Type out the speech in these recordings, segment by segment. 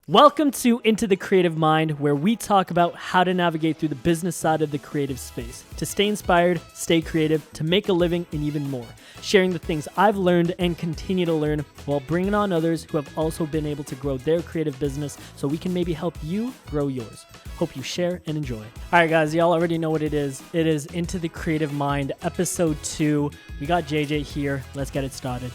Welcome to Into the Creative Mind, where we talk about how to navigate through the business side of the creative space, to stay inspired, stay creative, to make a living, and even more. Sharing the things I've learned and continue to learn while bringing on others who have also been able to grow their creative business so we can maybe help you grow yours. Hope you share and enjoy. All right, guys, y'all already know what it is. It is Into the Creative Mind, Episode 2. We got JJ here. Let's get it started.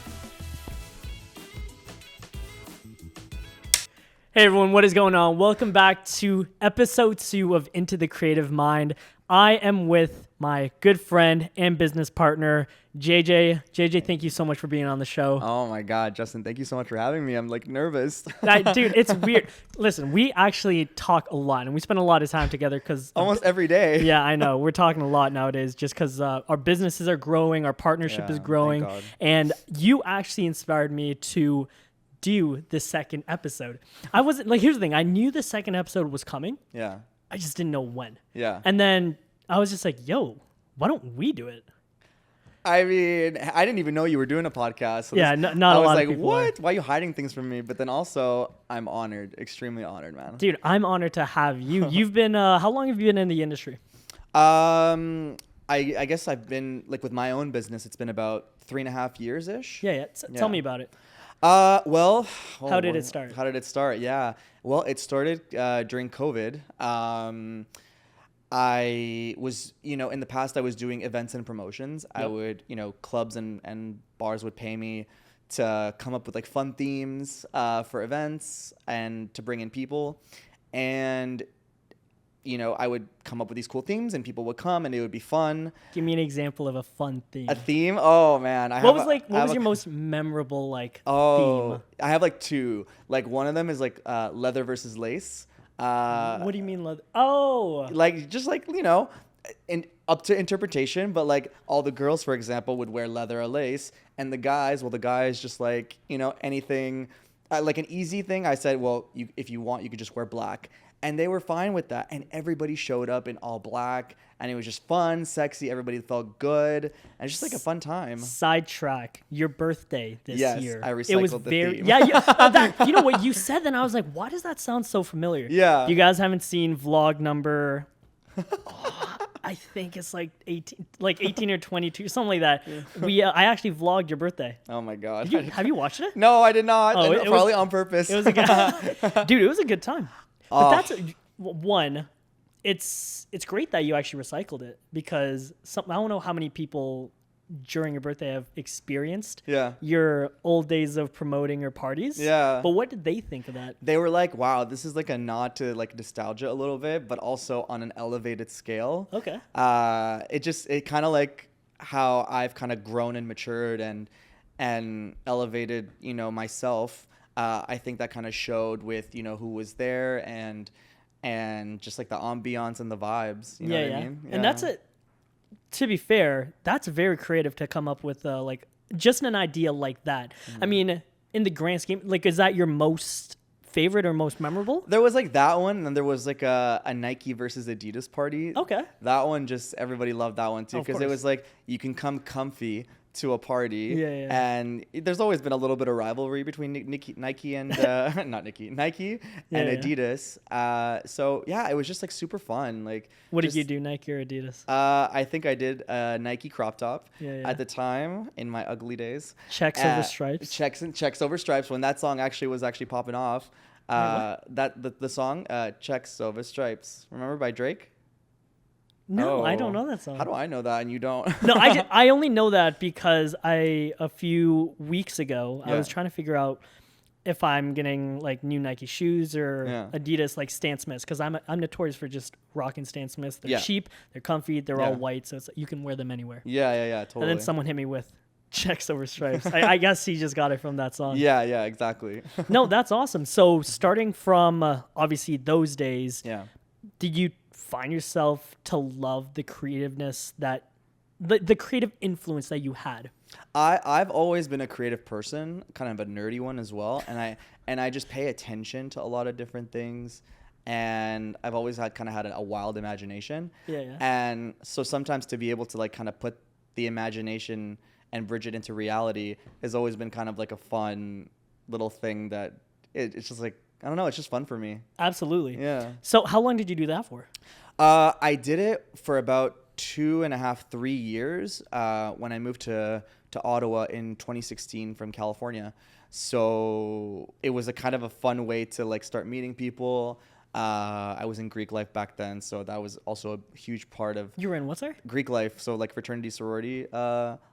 Hey everyone, what is going on? Welcome back to episode 2 of Into the Creative Mind. I am with my good friend and business partner, JJ. JJ, thank you so much for being on the show. Oh my God, Justin, thank you so much for having me. I'm like nervous. Dude, it's weird. Listen, we actually talk a lot and we spend a lot of time together because almost every day. Yeah, I know. We're talking a lot nowadays just because our businesses are growing, our partnership is growing, and you actually inspired me to do the second episode. I wasn't like, here's the thing. I knew the second episode was coming. Yeah. I just didn't know when. Yeah. And then I was just like, yo, why don't we do it? I mean, I didn't even know you were doing a podcast. So yeah, not a lot of people. I was like, what? Why are you hiding things from me? But then also, I'm honored, extremely honored, man. Dude, I'm honored to have you. You've been, how long have you been in the industry? I guess I've been, like with my own business, it's been about 3.5 years-ish. Yeah. Tell me about it. How did it start? How did it start? Yeah. Well, it started during COVID. I was, in the past I was doing events and promotions. Yep. I would, clubs and bars would pay me to come up with like fun themes for events and to bring in people. And I would come up with these cool themes and people would come and it would be fun. Give me an example of a fun theme. A theme? Oh man. What was your most memorable theme? I have like two. Like one of them is like leather versus lace. What do you mean leather? Oh. Like just like, up to interpretation, but like all the girls, for example, would wear leather or lace and the guys just like, anything like an easy thing. I said, well, if you want, you could just wear black. And they were fine with that. And everybody showed up in all black. And it was just fun, sexy. Everybody felt good. And it's just like a fun time. Sidetrack. Your birthday this year. Yes, I recycled the theme. Yeah. You know what you said then? I was like, why does that sound so familiar? Yeah. You guys haven't seen vlog number... I think it's like 18 or 22, something like that. Yeah. I actually vlogged your birthday. Oh my God. Have you watched it? No, I did not. Oh, probably on purpose. It was a good... Dude, it was a good time. But that's one. It's great that you actually recycled it because I don't know how many people during your birthday have experienced your old days of promoting your parties. Yeah. But what did they think of that? They were like, wow, this is like a nod to like nostalgia a little bit, but also on an elevated scale. Okay. It kind of like how I've kind of grown and matured and elevated, myself. I think that kind of showed with, who was there and just like the ambiance and the vibes. You know what I mean? Yeah. And to be fair, that's very creative to come up with like just an idea like that. Mm. I mean, in the grand scheme, like, is that your most favorite or most memorable? There was like that one, and then there was like a Nike versus Adidas party. Okay. That one, just everybody loved that one too, because it was like you can come comfy to a party, and there's always been a little bit of rivalry between Nike and Nike and Adidas. So yeah, it was just like super fun. Like, what did you do, Nike or Adidas? I think I did a Nike crop top at the time in my ugly days. Checks over stripes. Checks over stripes. When that song was popping off, the song Checks Over Stripes. Remember, by Drake? No, I don't know that song. How do I know that and you don't? No, I only know that because a few weeks ago, I was trying to figure out if I'm getting like new Nike shoes or Adidas like Stan Smiths, because I'm notorious for just rocking Stan Smiths. They're cheap, they're comfy, they're all white, so you can wear them anywhere. Yeah, totally. And then someone hit me with Checks Over Stripes. I guess he just got it from that song. Yeah, exactly. No, that's awesome. So starting from obviously those days, did you find yourself to love the creativeness that the creative influence that you had? I've always been a creative person, kind of a nerdy one as well, and I just pay attention to a lot of different things, and I've always had a wild imagination. And so sometimes to be able to like kind of put the imagination and bridge it into reality has always been kind of like a fun little thing that it's just like I don't know. It's just fun for me. Absolutely. Yeah. So how long did you do that for? I did it for about 2.5, 3 years when I moved to Ottawa in 2016 from California. So it was a kind of a fun way to like start meeting people. I was in Greek life back then, so that was also a huge part of You were in what, sir? Greek life. So like fraternity sorority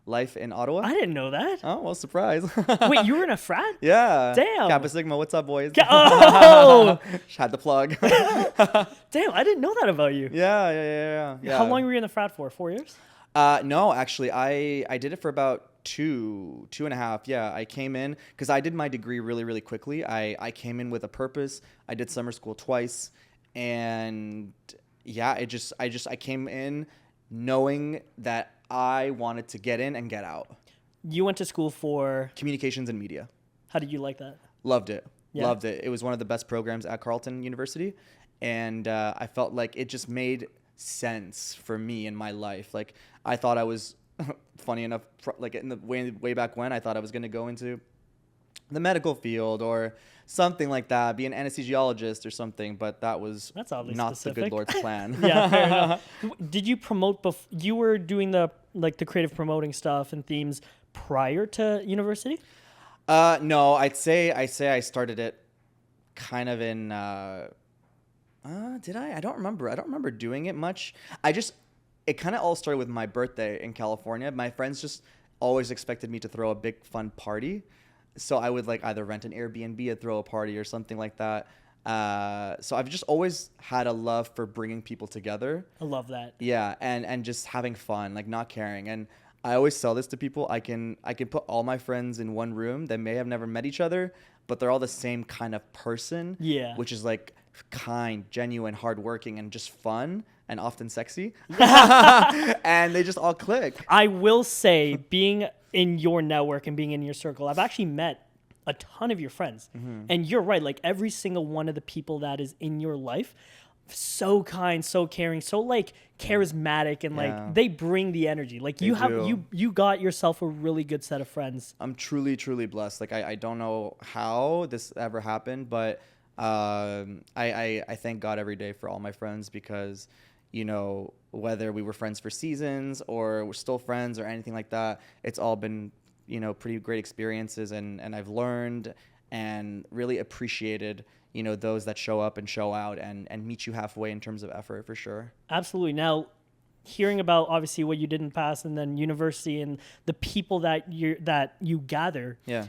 life in Ottawa. I didn't know that. Oh, well, surprise. Wait, you were in a frat? Yeah. Damn. Kappa Sigma, what's up, boys? Oh! Had the plug. Damn, I didn't know that about you. Yeah. How long were you in the frat for? 4 years? No, actually, I did it for about 2.5. Yeah, I came in because I did my degree really, really quickly. I came in with a purpose. I did summer school twice, and yeah, I came in knowing that I wanted to get in and get out. You went to school for... Communications and media. How did you like that? Loved it. Yeah. Loved it. It was one of the best programs at Carleton University, and I felt like it just made sense for me in my life. Like I thought I was funny enough, like in the way back when I thought I was going to go into the medical field or something like that, be an anesthesiologist or something, but that's oddly not specific. the good Lord's plan. Yeah, fair enough. Did you promote you were doing the creative promoting stuff and themes prior to university? No, I'd say I started it kind of in did I? I don't remember. I don't remember doing it much. It kind of all started with my birthday in California. My friends just always expected me to throw a big fun party. So I would like either rent an Airbnb and throw a party or something like that. So I've just always had a love for bringing people together. I love that. Yeah, and just having fun, like not caring. And I always tell this to people. I can put all my friends in one room that may have never met each other, but they're all the same kind of person. Yeah. Which is like kind, genuine, hardworking, and just fun and often sexy. And they just all click. I will say, being in your network and being in your circle, I've actually met a ton of your friends. Mm-hmm. And you're right, like every single one of the people that is in your life, so kind, so caring, so like charismatic, and like they bring the energy. Like you got yourself a really good set of friends. I'm truly, truly blessed. Like I don't know how this ever happened, but I thank God every day for all my friends because, you know, whether we were friends for seasons or we're still friends or anything like that, it's all been, you know, pretty great experiences, and I've learned and really appreciated, you know, those that show up and show out and meet you halfway in terms of effort, for sure. Absolutely. Now, hearing about obviously what you did in past and then university and the people that you gather. Yeah.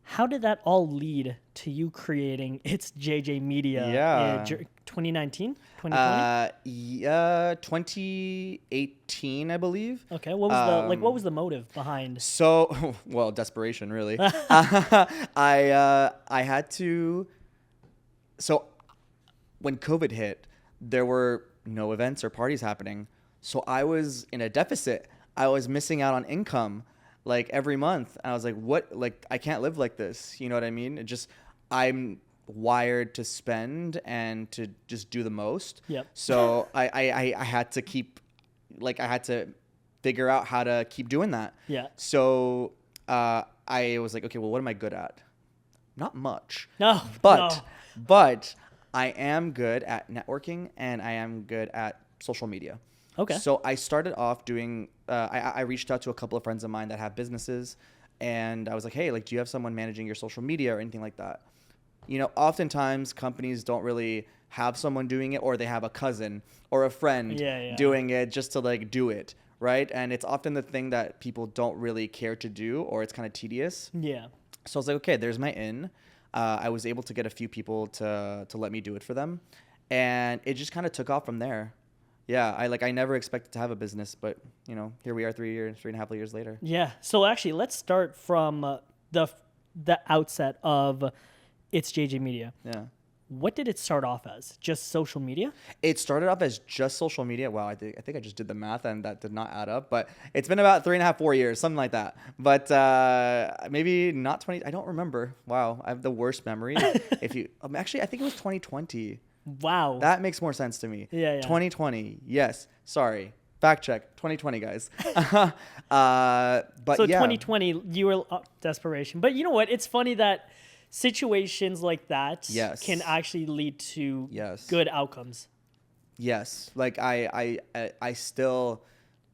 How did that all lead to you creating It's JJ Media? Yeah. 2019? 2020? 2018, I believe. Okay. What was the motive behind? So, well, desperation, really. I had to. So, when COVID hit, there were no events or parties happening. So I was in a deficit. I was missing out on income. Like every month, and I was like, "What? Like, I can't live like this." You know what I mean? I'm wired to spend and to just do the most. Yep. So I had to I had to figure out how to keep doing that. Yeah. So I was like, okay, well, what am I good at? Not much. No. But I am good at networking and I am good at social media. Okay. So I started off doing, I reached out to a couple of friends of mine that have businesses, and I was like, hey, like, do you have someone managing your social media or anything like that? You know, oftentimes companies don't really have someone doing it, or they have a cousin or a friend doing it just to like do it, right? And it's often the thing that people don't really care to do, or it's kind of tedious. Yeah. So I was like, okay, there's my in. I was able to get a few people to let me do it for them, and it just kind of took off from there. Yeah, I never expected to have a business, but you know, here we are 3.5 years later. Yeah. So actually, let's start from the outset of It's JJ Media. Yeah. What did it start off as? Just social media? It started off as just social media. Wow, I think I just did the math and that did not add up. But it's been about 3.5, 4 years, something like that. But maybe not 20. I don't remember. Wow, I have the worst memory. Actually, I think it was 2020. Wow. That makes more sense to me. Yeah. 2020. Yes. Sorry. Fact check. 2020, guys. But so 2020, you were desperation. But you know what? It's funny that situations like that Yes. can actually lead to Yes. good outcomes. Yes. Like I still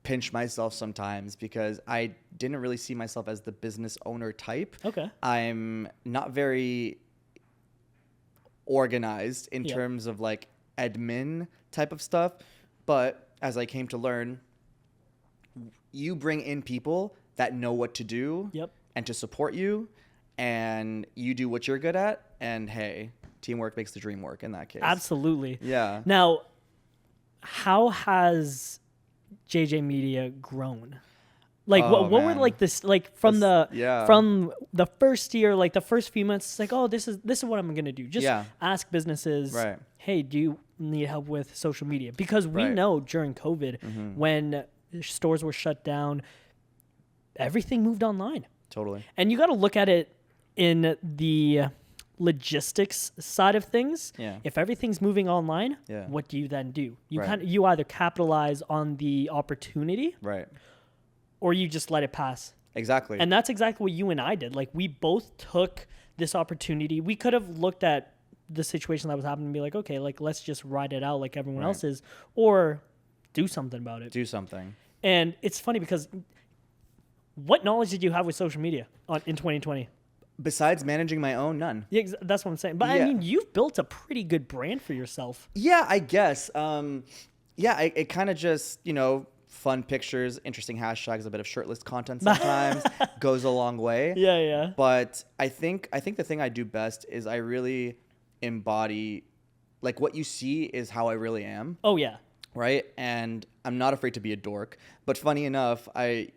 pinch myself sometimes because I didn't really see myself as the business owner type. Okay. I'm not very organized in Yeah. terms of like admin type of stuff, but as I came to learn, you bring in people that know what to do Yep. and to support you, and you do what you're good at, and hey, teamwork makes the dream work in that case. Absolutely. Yeah. Now, how has JJ Media grown? Like Oh, what were man. like this like from Yeah. the first year, like the first few months, it's like, oh, this is what I'm gonna do. Just Yeah. ask businesses, Right. hey, do you need help with social media? Because we Right. know during COVID when stores were shut down, everything moved online. Totally. And you got to look at it in the logistics side of things. Yeah. If everything's moving online, Yeah. what do you then do? You Right. you either capitalize on the opportunity Right. or you just let it pass. Exactly. And that's exactly what you and I did. Like we both took this opportunity. We could have looked at the situation that was happening and be like, okay, like let's just ride it out like everyone Right. else is, or do something about it. do something. And it's funny because what knowledge did you have with social media in 2020? Besides managing my own, none. Yeah, that's what I'm saying. But I Yeah. mean, you've built a pretty good brand for yourself. Yeah, I guess. It kind of just, fun pictures, interesting hashtags, a bit of shirtless content sometimes goes a long way. Yeah, yeah. But I think the thing I do best is I really embody, like what you see is how I really am, Oh, yeah. right? And I'm not afraid to be a dork. But funny enough, I'm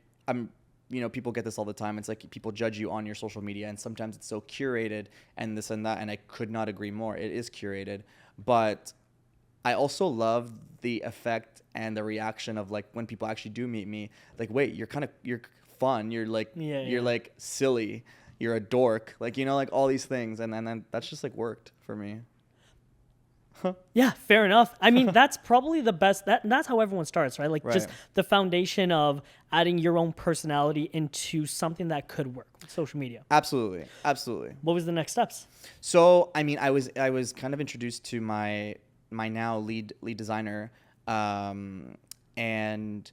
people get this all the time. It's like people judge you on your social media, and sometimes it's so curated and this and that. And I could not agree more. It is curated, but I also love the effect and the reaction of like when people actually do meet me. Like, wait, you're fun. You're like you're like silly. You're a dork. Like like all these things, and then that's just like worked for me. Yeah, fair enough. I mean, that's probably the best. That's how everyone starts, right? Like just Right. the foundation of adding your own personality into something that could work with social media. Absolutely. What was the next steps? So, I mean, I was kind of introduced to my now lead designer, and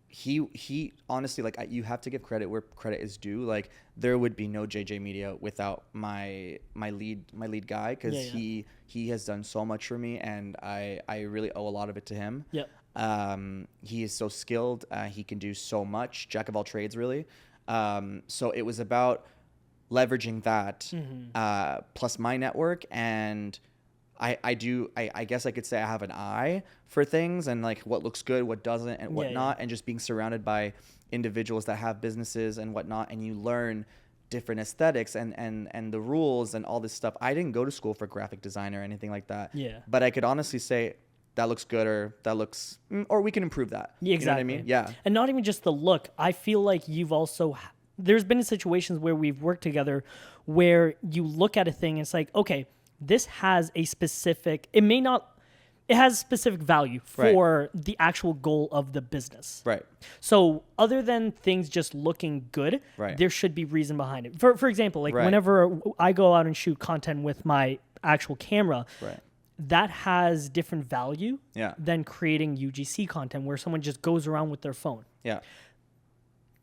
he honestly, like, you have to give credit where credit is due. Like, there would be no JJ Media without my lead guy, because Yeah. he has done so much for me, and I really owe a lot of it to him. Yep. He is so skilled. He can do so much. Jack of all trades, really. So it was about leveraging that, plus my network, and I guess I could say I have an eye for things and like what looks good, what doesn't, and whatnot, and just being surrounded by individuals that have businesses and whatnot, and you learn different aesthetics and the rules and all this stuff. I didn't go to school for graphic design or anything like that. Yeah. But I could honestly say that looks good, or that looks, or we can improve that. Yeah, exactly. You know what I mean? Yeah. And not even just the look. I feel like you've also there's been situations where we've worked together where you look at a thing and it's like, okay, this has a specific, it has specific value for the actual goal of the business. Right. So other than things just looking good, Right. there should be reason behind it. For example, like Right. whenever I go out and shoot content with my actual camera, Right. that has different value Yeah. than creating UGC content where someone just goes around with their phone. Yeah.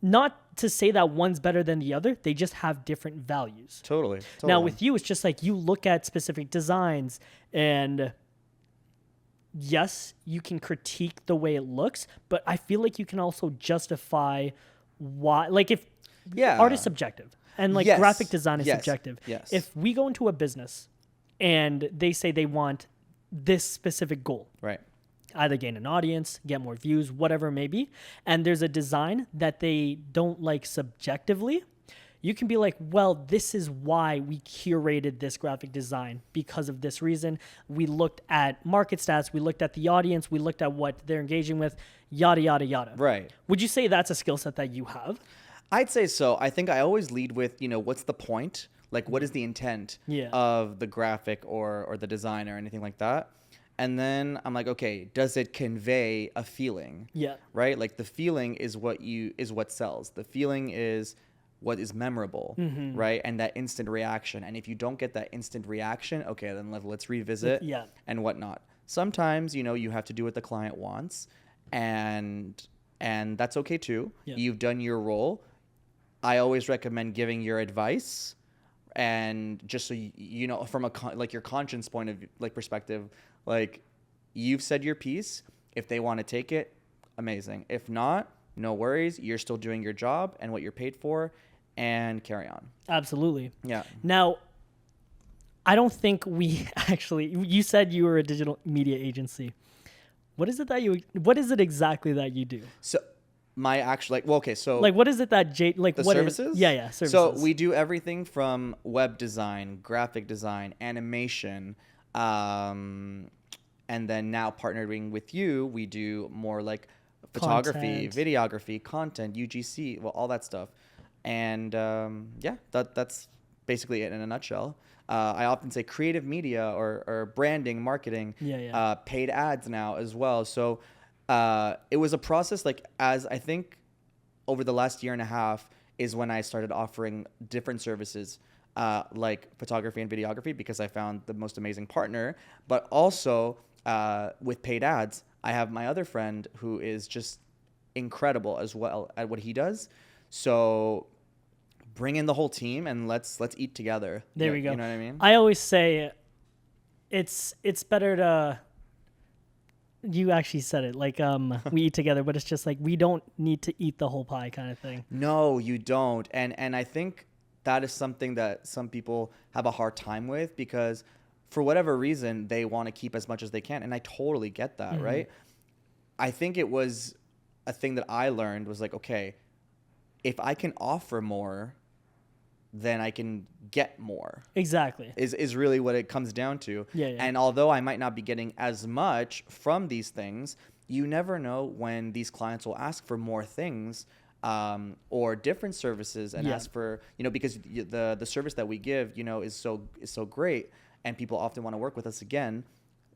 Not to say that one's better than the other, they just have different values. Totally. Now with you, it's just like you look at specific designs and yes, you can critique the way it looks, but I feel like you can also justify why, like if art is subjective and like Yes. graphic design is Yes. subjective. Yes. If we go into a business and they say they want this specific goal, Right. either gain an audience, get more views, whatever it may be, and there's a design that they don't like subjectively, you can be like, well, this is why we curated this graphic design because of this reason. We looked at market stats, we looked at the audience, we looked at what they're engaging with, yada, yada, yada. Right. Would you say that's a skill set that you have? I'd say so. I think I always lead with, what's the point? Like, what is the intent of the graphic or the design or anything like that? And then I'm like, okay, does it convey a feeling? Yeah. Right? Like the feeling is what sells. The feeling is what is memorable, right? And that instant reaction. And if you don't get that instant reaction, okay, then let's revisit and whatnot. Sometimes, you have to do what the client wants, and that's okay too. Yeah. You've done your role. I always recommend giving your advice, and just so from your conscience point of perspective, you've said your piece. If they want to take it, amazing. If not, no worries. You're still doing your job and what you're paid for, and carry on. Absolutely. Yeah. Now, I don't think we actually, you said you were a digital media agency. What is it exactly that you do? So my actual, what is it that the services? Services. So we do everything from web design, graphic design, animation, and then now partnering with you, we do more like photography, videography, content, UGC, all that stuff. And that's basically it in a nutshell. I often say creative media or branding, marketing, paid ads now as well. So it was a process, as I think over the last year and a half is when I started offering different services like photography and videography, because I found the most amazing partner. But also with paid ads, I have my other friend who is just incredible as well at what he does. So bring in the whole team and let's eat together. There we go. You know what I mean? I always say it's better to, you actually said it, we eat together, but it's just we don't need to eat the whole pie kind of thing. No, you don't. And I think that is something that some people have a hard time with, because for whatever reason, they want to keep as much as they can. And I totally get that, right? I think it was a thing that I learned was okay, if I can offer more, then I can get more. Exactly. Is really what it comes down to. Yeah. And although I might not be getting as much from these things, you never know when these clients will ask for more things or different services and ask for, because the service that we give, is so great, and people often want to work with us again.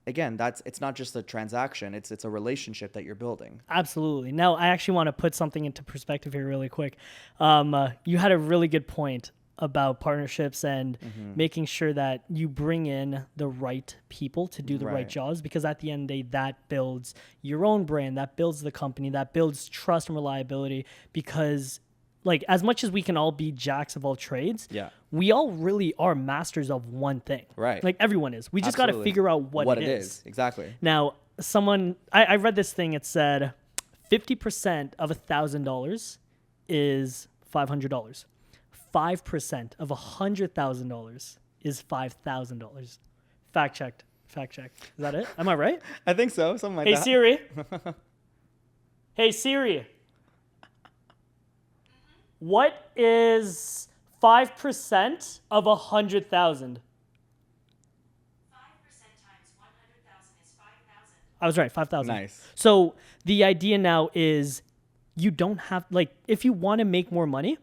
Again, it's not just a transaction, it's a relationship that you're building. Absolutely. Now, I actually want to put something into perspective here really quick. You had a really good point about partnerships and making sure that you bring in the right people to do the right jobs, because at the end of the day, that builds your own brand, that builds the company, that builds trust and reliability, because as much as we can all be jacks of all trades, we all really are masters of one thing. Right. Everyone is. We just got to figure out what it is. Exactly. Now, I read this thing. It said 50% of $1,000 is $500. 5% of $100,000 is $5,000. Fact check. Is that it? Am I right? I think so. Something like that. Hey Siri. Hey Siri. What is 5% of 100,000? 5% times 100,000 is 5,000. I was right, 5,000. Nice. So the idea now is you don't have, if you want to make more money,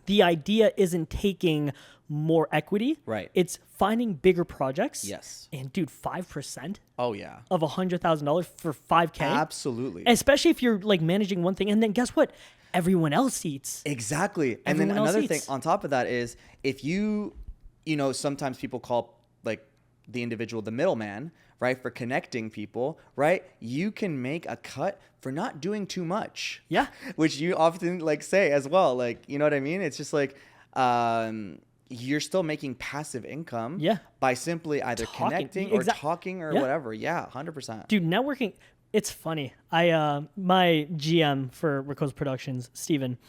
the idea isn't taking more equity. Right. It's finding bigger projects. Yes. And dude, 5%. Oh yeah. Of $100,000 for $5,000. Absolutely. Especially if you're managing one thing, and then guess what? Everyone else eats. Exactly. And then another thing on top of that is, if you sometimes people call the individual the middleman, right, for connecting people, right? You can make a cut for not doing too much. Yeah. Which you often say as well. You know what I mean? It's just you're still making passive income by simply either connecting or talking or whatever. Yeah, 100%. Dude, networking, it's funny. My GM for Rico's Productions, Steven.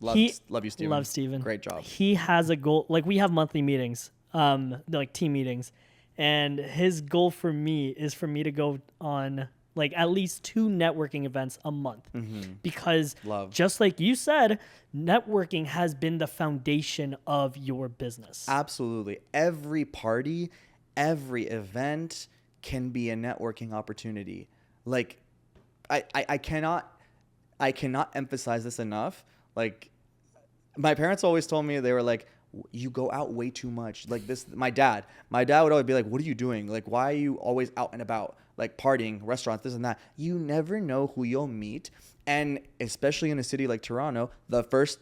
Love you, Steven. Love Steven. Great job. He has a goal. We have monthly meetings, team meetings. And his goal for me is for me to go on at least 2 networking events a month. Because just like you said, networking has been the foundation of your business. Absolutely. Every party, every event can be a networking opportunity. I cannot emphasize this enough. My parents always told me, they were you go out way too much. My dad would always be what are you doing? Why are you always out and about? Partying, restaurants, this and that. You never know who you'll meet. And especially in a city like Toronto, the first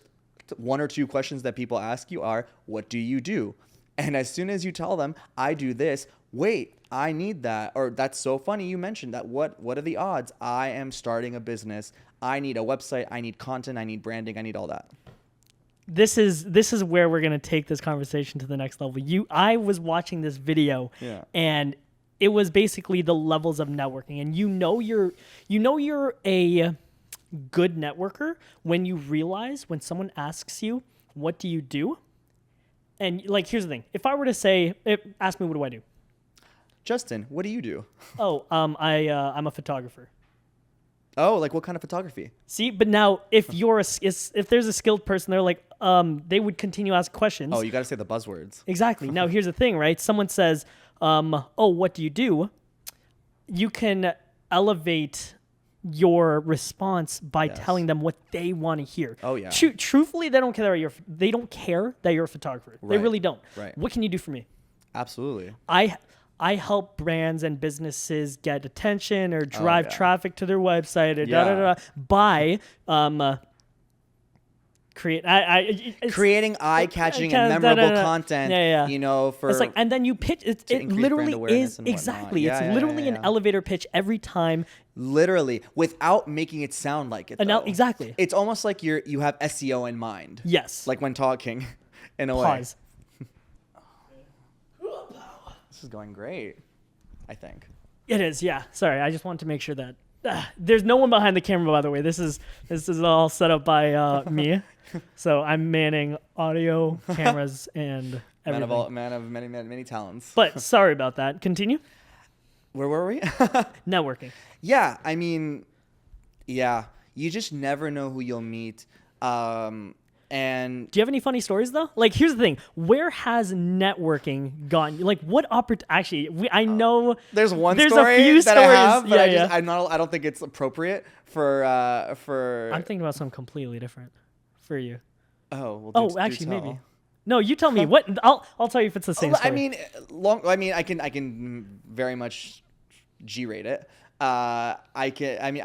one or two questions that people ask you are, what do you do? And as soon as you tell them, I do this, wait, I need that. Or that's so funny you mentioned that. What are the odds? I am starting a business. I need a website. I need content. I need branding. I need all that. This is where we're going to take this conversation to the next level. I was watching this video and it was basically the levels of networking. And you're a good networker when you realize when someone asks you, what do you do? And like, here's the thing. If I were to say, ask me, what do I do? Justin, what do you do? Oh, I'm a photographer. Oh, like what kind of photography? See, but now if there's a skilled person, they're like, they would continue to ask questions. Oh, you got to say the buzzwords. Exactly. Now here's the thing, right? Someone says, oh, what do you do? You can elevate your response by telling them what they want to hear. Oh yeah. Truthfully, they don't care that you're a photographer. Right. They really don't. Right. What can you do for me? Absolutely. I help brands and businesses get attention or drive traffic to their website or by creating eye-catching and memorable content. You know, for it's like, and then you pitch. It literally is exactly. It's literally an elevator pitch every time. Literally, without making it sound like it. Exactly. It's almost like you have SEO in mind. Yes. Like when talking, in a Pause. This is going great, I think. It is, yeah. Sorry, I just wanted to make sure that there's no one behind the camera. By the way, this is all set up by me. So I'm manning audio, cameras, and everything. Man of many talents. But sorry about that. Continue. Where were we? Networking. Yeah, I mean, yeah. You just never know who you'll meet. And do you have any funny stories though? Like, here's the thing: where has networking gone? Like, what Actually, I know there's a few that stories. I have, but I don't think it's appropriate for. I'm thinking about something completely different for you. Oh, well, actually, maybe. No, you tell me. What? I'll tell you if it's the same story. I mean, I can very much G-rate it. I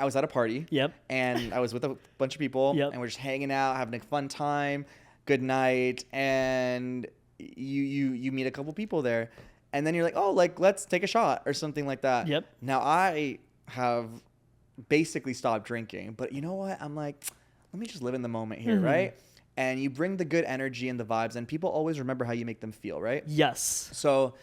was at a party. Yep. And I was with a bunch of people. Yep. And we're just hanging out, having a fun time. Good night. And you meet a couple people there, and then you're like, oh, like let's take a shot or something like that. Yep. Now I have basically stopped drinking, but you know what? I'm like, let me just live in the moment here, right? And you bring the good energy and the vibes, and people always remember how you make them feel, right? Yes. So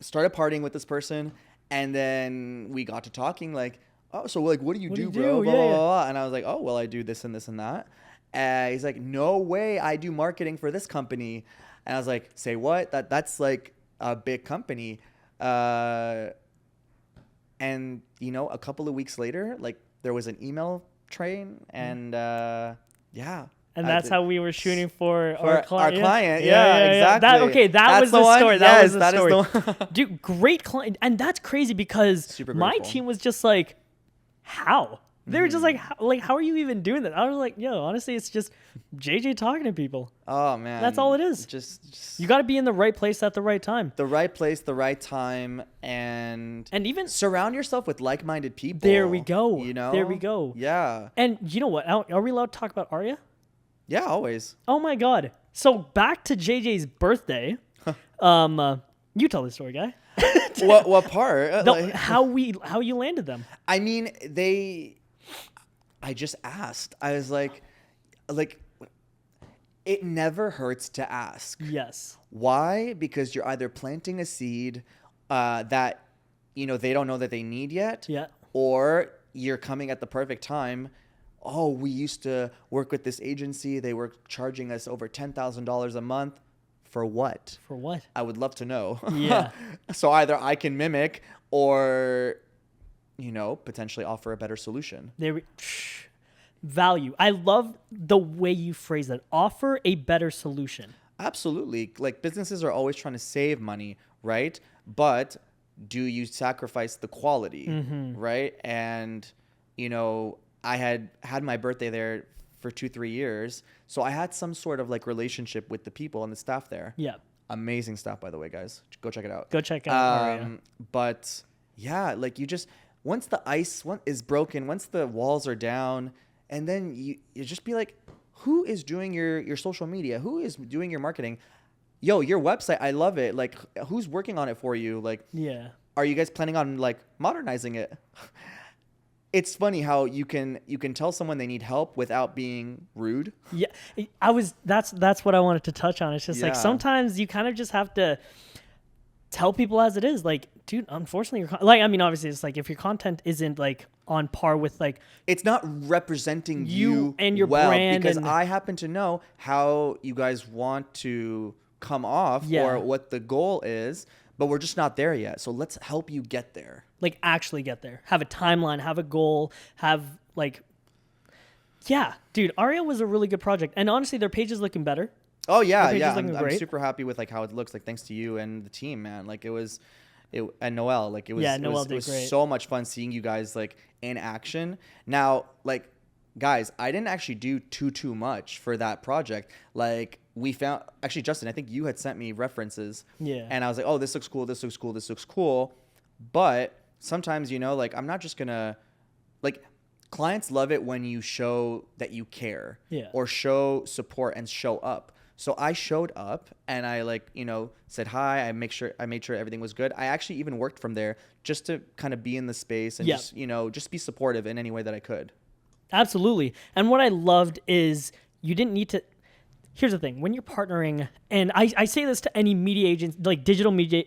started partying with this person. And then we got to talking like, oh, so like, what do you do, bro? Blah, blah, blah. And I was like, oh, well, I do this and this and that. And he's like, no way, I do marketing for this company. And I was like, say what? That's like a big company. And, a couple of weeks later, like there was an email train and yeah. And that's how we were shooting for our client. Our client, exactly. That was the story. That was the story. Is the one. Dude, great client. And that's crazy because my team was just like, how? They were just like, how are you even doing that? I was like, yo, honestly, it's just JJ talking to people. Oh, man. That's all it is. Just you got to be in the right place at the right time. The right place, the right time, and even surround yourself with like-minded people. There we go. There we go. Yeah. And you know what? Are we allowed to talk about Arya? Yeah, always. Oh my God. So back to JJ's birthday. You tell the story, guy. What part? How you landed them? I mean, I just asked. I was like, it never hurts to ask. Yes. Why? Because you're either planting a seed that they don't know that they need yet. Yeah. Or you're coming at the perfect time. Oh, we used to work with this agency. They were charging us over $10,000 a month. For what? For what? I would love to know. Yeah. So either I can mimic or, potentially offer a better solution. Value. I love the way you phrase that. Offer a better solution. Absolutely. Like businesses are always trying to save money, right? But do you sacrifice the quality, right? And, I had my birthday there for 2-3 years. So I had some sort of like relationship with the people and the staff there. Yeah. Amazing staff, by the way, guys. Go check it out. Go check out. But yeah, like once the ice is broken, once the walls are down, and then you just be like, who is doing your social media? Who is doing your marketing? Yo, your website, I love it. Like, who's working on it for you? Like, Yeah. are you guys planning on like modernizing it? It's funny how you can tell someone they need help without being rude. Yeah. That's what I wanted to touch on. It's just like Yeah. sometimes you kind of just have to tell people as it is. Like, dude, unfortunately, I mean, obviously, it's like if your content isn't like on par with like It's not representing you and your well, brand, because and I happen to know how you guys want to come off Yeah. or what the goal is, but we're just not there yet. So let's help you get there. like actually get there, have a timeline, have a goal, have like, yeah, dude, Aria was a really good project, and honestly, their page is looking better. Oh yeah, page is yeah. looking I'm great. super happy with like how it looks. Like thanks to you and the team, man. Like and Noelle. Like it was. Yeah, it Noelle was, did it was great. so much fun seeing you guys like in action. Now, like guys, I didn't actually do too much for that project. Like we found actually, Justin, I think you had sent me references. Yeah. And I was like, oh, this looks cool. This looks cool. This looks cool. But sometimes, like I'm not just gonna like. Clients love it when you show that you care, Yeah. or show support and show up. So I showed up and I said hi. I made sure everything was good. I actually even worked from there just to kind of be in the space and Yeah. just be supportive in any way that I could. Absolutely. And what I loved is you didn't need to. Here's the thing: when you're partnering, and I say this to any media agent, like digital media.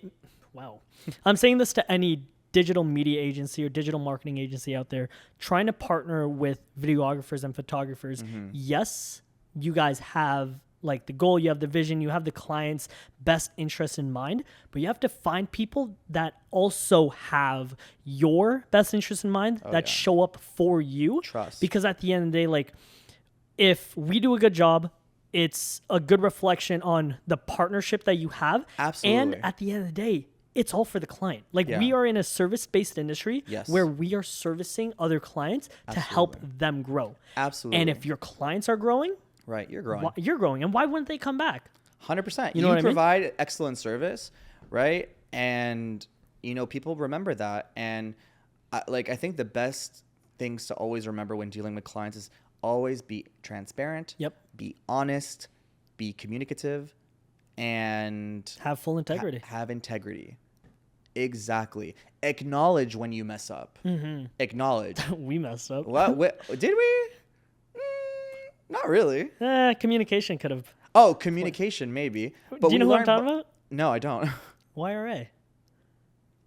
Wow, I'm saying this to any digital media agency or digital marketing agency out there trying to partner with videographers and photographers. Mm-hmm. Yes, you guys have like the goal, you have the vision, you have the client's best interest in mind, but you have to find people that also have your best interest in mind, that yeah. show up for you. Trust. Because at the end of the day, like if we do a good job, it's a good reflection on the partnership that you have. Absolutely. And at the end of the day, it's all for the client. Like Yeah. we are in a service-based industry Yes. where we are servicing other clients to help them grow. Absolutely. And if your clients are growing, Right, you're growing. you're growing. And why wouldn't they come back? 100%. You know what I mean? Provide excellent service, right? And people remember that. And I think the best things to always remember when dealing with clients is always be transparent. Yep. Be honest. Be communicative, and Have full integrity. have integrity. Exactly. Acknowledge when you mess up. Mm-hmm. Acknowledge. We messed up. What did we? Not really. Communication could have. Oh, communication maybe. But Do you know who I'm talking about? No, I don't. YRA.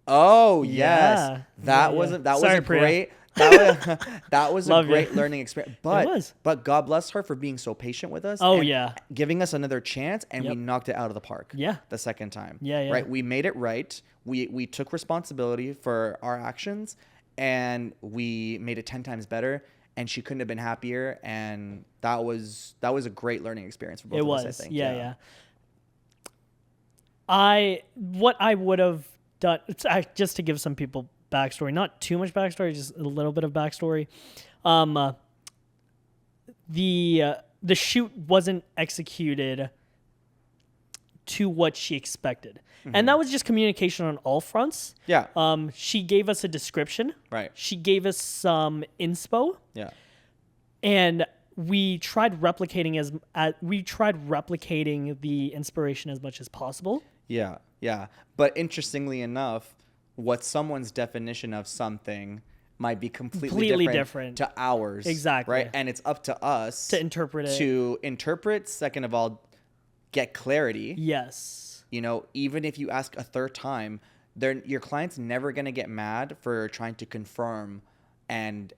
Oh yes, Yeah. that Yeah, was yeah. that was Sorry, a Priya. great. That was a Love great you. learning experience. was. But God bless her for being so patient with us. Oh, and yeah. giving us another chance, and Yep. we knocked it out of the park. Yeah. The second time. Yeah, yeah. Right. We made it right. We took responsibility for our actions, and we made it 10 times better. And she couldn't have been happier. And that was a great learning experience for both It of was. us, I think. Yeah. What I would have done, just to give some people backstory, not too much backstory, just a little bit of backstory. The shoot wasn't executed to what she expected. And that was just communication on all fronts. Yeah. She gave us a description. Right. She gave us some inspo. Yeah. And we tried replicating the inspiration as much as possible. Yeah, yeah. But interestingly enough, what someone's definition of something might be completely different to ours. Exactly. Right? And it's up to us To interpret it. To interpret, second of all, get clarity. Yes. Even if you ask a third time, your client's never going to get mad for trying to confirm and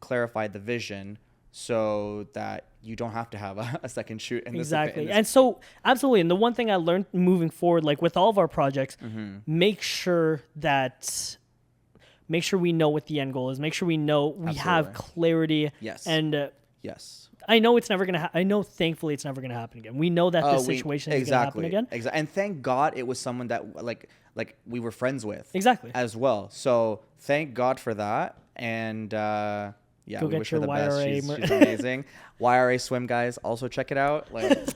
clarify the vision, so that you don't have to have a second shoot. Exactly. And so, absolutely. And the one thing I learned moving forward, like with all of our projects, make sure we know what the end goal is. Make sure we know we have clarity. Yes. And yes. I know it's never going to I know, thankfully, it's never going to happen again. We know that this situation is going to happen again. Exactly. And thank God it was someone that like we were friends with. Exactly. As well. So thank God for that. And yeah, Go we get wish her your the best. YRA She's amazing. YRA Swim, guys. Also check it out. Like, Is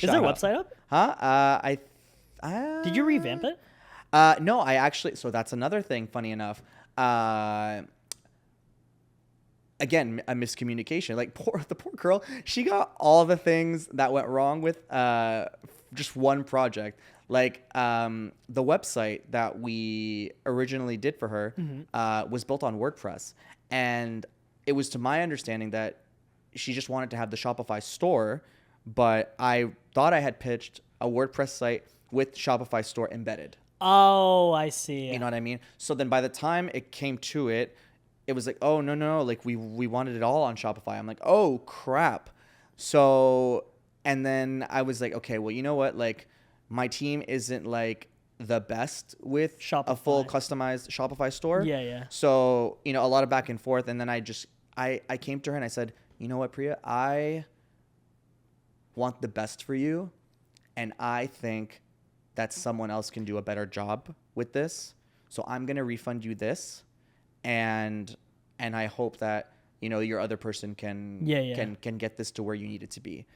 their website up? Huh? Did you revamp it? No, I actually. So that's another thing. Funny enough, again, a miscommunication. Like the poor girl, she got all the things that went wrong with just one project. Like the website that we originally did for her was built on WordPress, and it was to my understanding that she just wanted to have the Shopify store, but I thought I had pitched a WordPress site with Shopify store embedded. Oh, I see. You know what I mean? So then by the time it came to it, it was like, oh, no. Like we wanted it all on Shopify. I'm like, oh, crap. So, and then I was like, okay, well, you know what? Like my team isn't like the best with a full customized Shopify store. Yeah. So, a lot of back and forth. And then I came to her and I said, you know what, Priya, I want the best for you. And I think that someone else can do a better job with this. So I'm going to refund you this. And I hope that, your other person can get this to where you need it to be.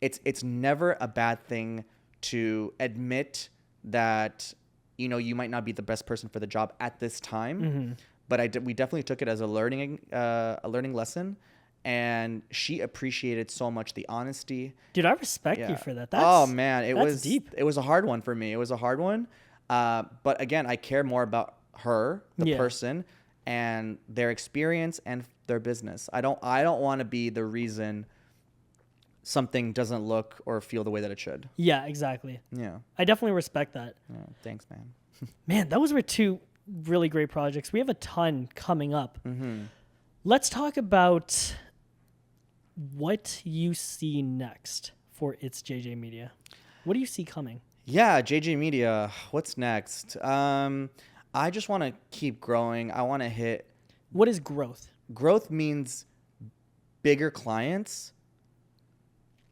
It's never a bad thing to admit that, you might not be the best person for the job at this time. But we definitely took it as a learning lesson. And she appreciated so much the honesty. Dude, I respect you for that. Oh man, it was deep. It was a hard one for me. It was a hard one. But again, I care more about her, the person, and their experience and their business. I don't want to be the reason something doesn't look or feel the way that it should. Yeah, exactly. Yeah. I definitely respect that. Yeah, thanks, man. Man, those were two really great projects. We have a ton coming up. Let's talk about what you see next for It's JJ Media. What do you see coming? Yeah, JJ Media. What's next? I just want to keep growing. I want to hit. What is growth? Growth means bigger clients,